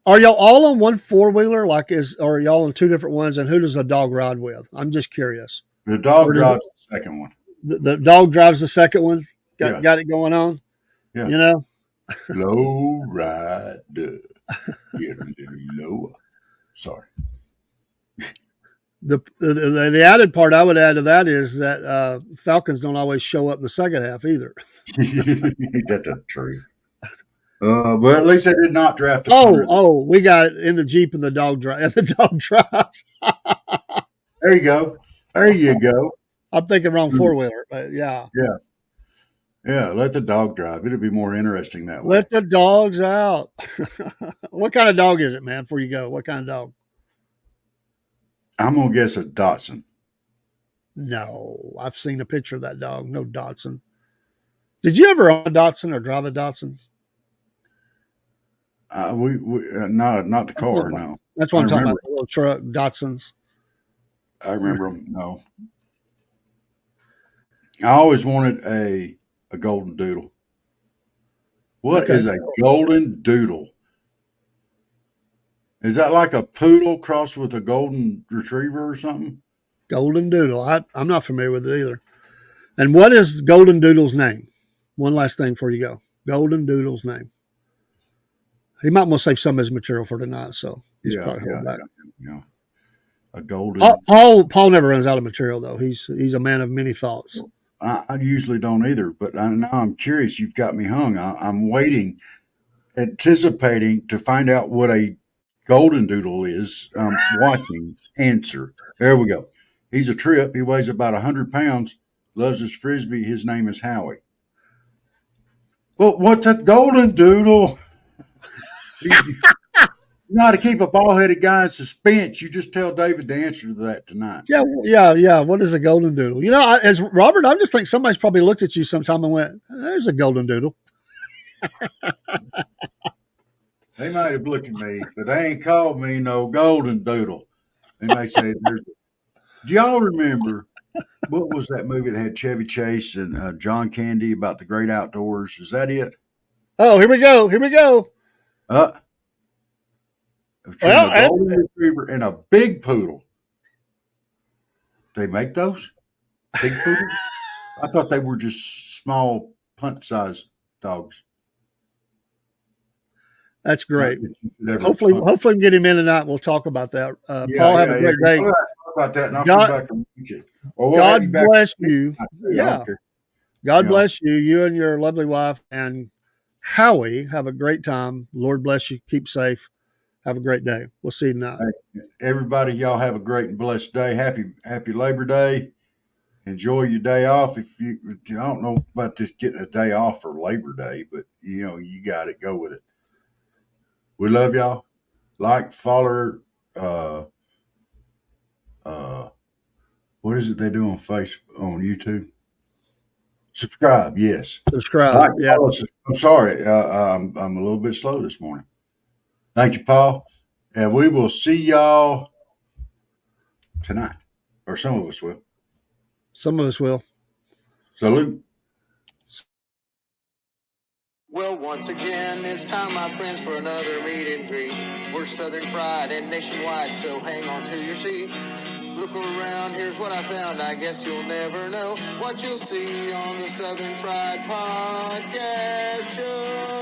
are y'all all on one 4-wheeler? Or are y'all on 2 different ones? And who does the dog ride with? I'm just curious. The dog drives the second one. The dog drives the second one? Got it going on? Yeah. You know? Low rider. Get a little lower. Sorry. The added part I would add to that is that Falcons don't always show up in the second half either. That's true. But at least they did not draft. We got it in the Jeep and the dog drives. There you go. I'm thinking wrong 4-wheeler, but yeah. Yeah, let the dog drive. It'll be more interesting that way. Let the dogs out. What kind of dog is it, man, before you go? What kind of dog? I'm going to guess a Dachshund. No, I've seen a picture of that dog. No Dachshund. Did you ever own a Dachshund or drive a Dachshund? Not the car, no. That's what I'm talking about, the little truck, Dachshunds. I remember them, no. I always wanted a golden doodle. What is a golden doodle? Is that like a poodle crossed with a golden retriever or something? Golden Doodle. I'm not familiar with it either. And what is Golden Doodle's name? One last thing before you go. Golden Doodle's name. He might want to save some of his material for tonight, so he's probably holding back. Yeah. A golden. Paul never runs out of material though. He's a man of many thoughts. I usually don't either, but now I'm curious. You've got me hung. I'm waiting, anticipating to find out what a golden doodle is. I'm watching. Answer. There we go. He's a trip. He weighs about 100 pounds. Loves his frisbee. His name is Howie. Well, what's a golden doodle? You know how to keep a bald-headed guy in suspense. You just tell David the answer to that tonight. Yeah. What is a golden doodle? You know, as Robert, I just think somebody's probably looked at you sometime and went, "There's a golden doodle." They might have looked at me, but they ain't called me no golden doodle. They may say, "Do y'all remember what was that movie that had Chevy Chase and John Candy about the great outdoors? Is that it?" Oh, here we go. Between a golden retriever and a big poodle. They make those big poodles? I thought they were just small punt-sized dogs. That's great. Hopefully, we can get him in tonight. We'll talk about that. Paul, have a great day. We'll talk about that, and I'll come back and meet you. God bless you. Yeah. God bless you. You and your lovely wife and Howie have a great time. Lord bless you. Keep safe. Have a great day. We'll see you tonight. Everybody, y'all have a great and blessed day. Happy Labor Day. Enjoy your day off. I don't know about just getting a day off for Labor Day, but you got it. Go with it. We love y'all. Like, follow, what is it they do on YouTube? Subscribe. Yes. Subscribe. Yeah. I'm sorry. I'm a little bit slow this morning. Thank you, Paul. And we will see y'all tonight, or some of us will. Some of us will. Salute. Well, once again, it's time, my friends, for another meet and greet. We're Southern Fried and nationwide, so hang on to your seat. Look around, here's what I found. I guess you'll never know what you'll see on the Southern Fried Podcast Show.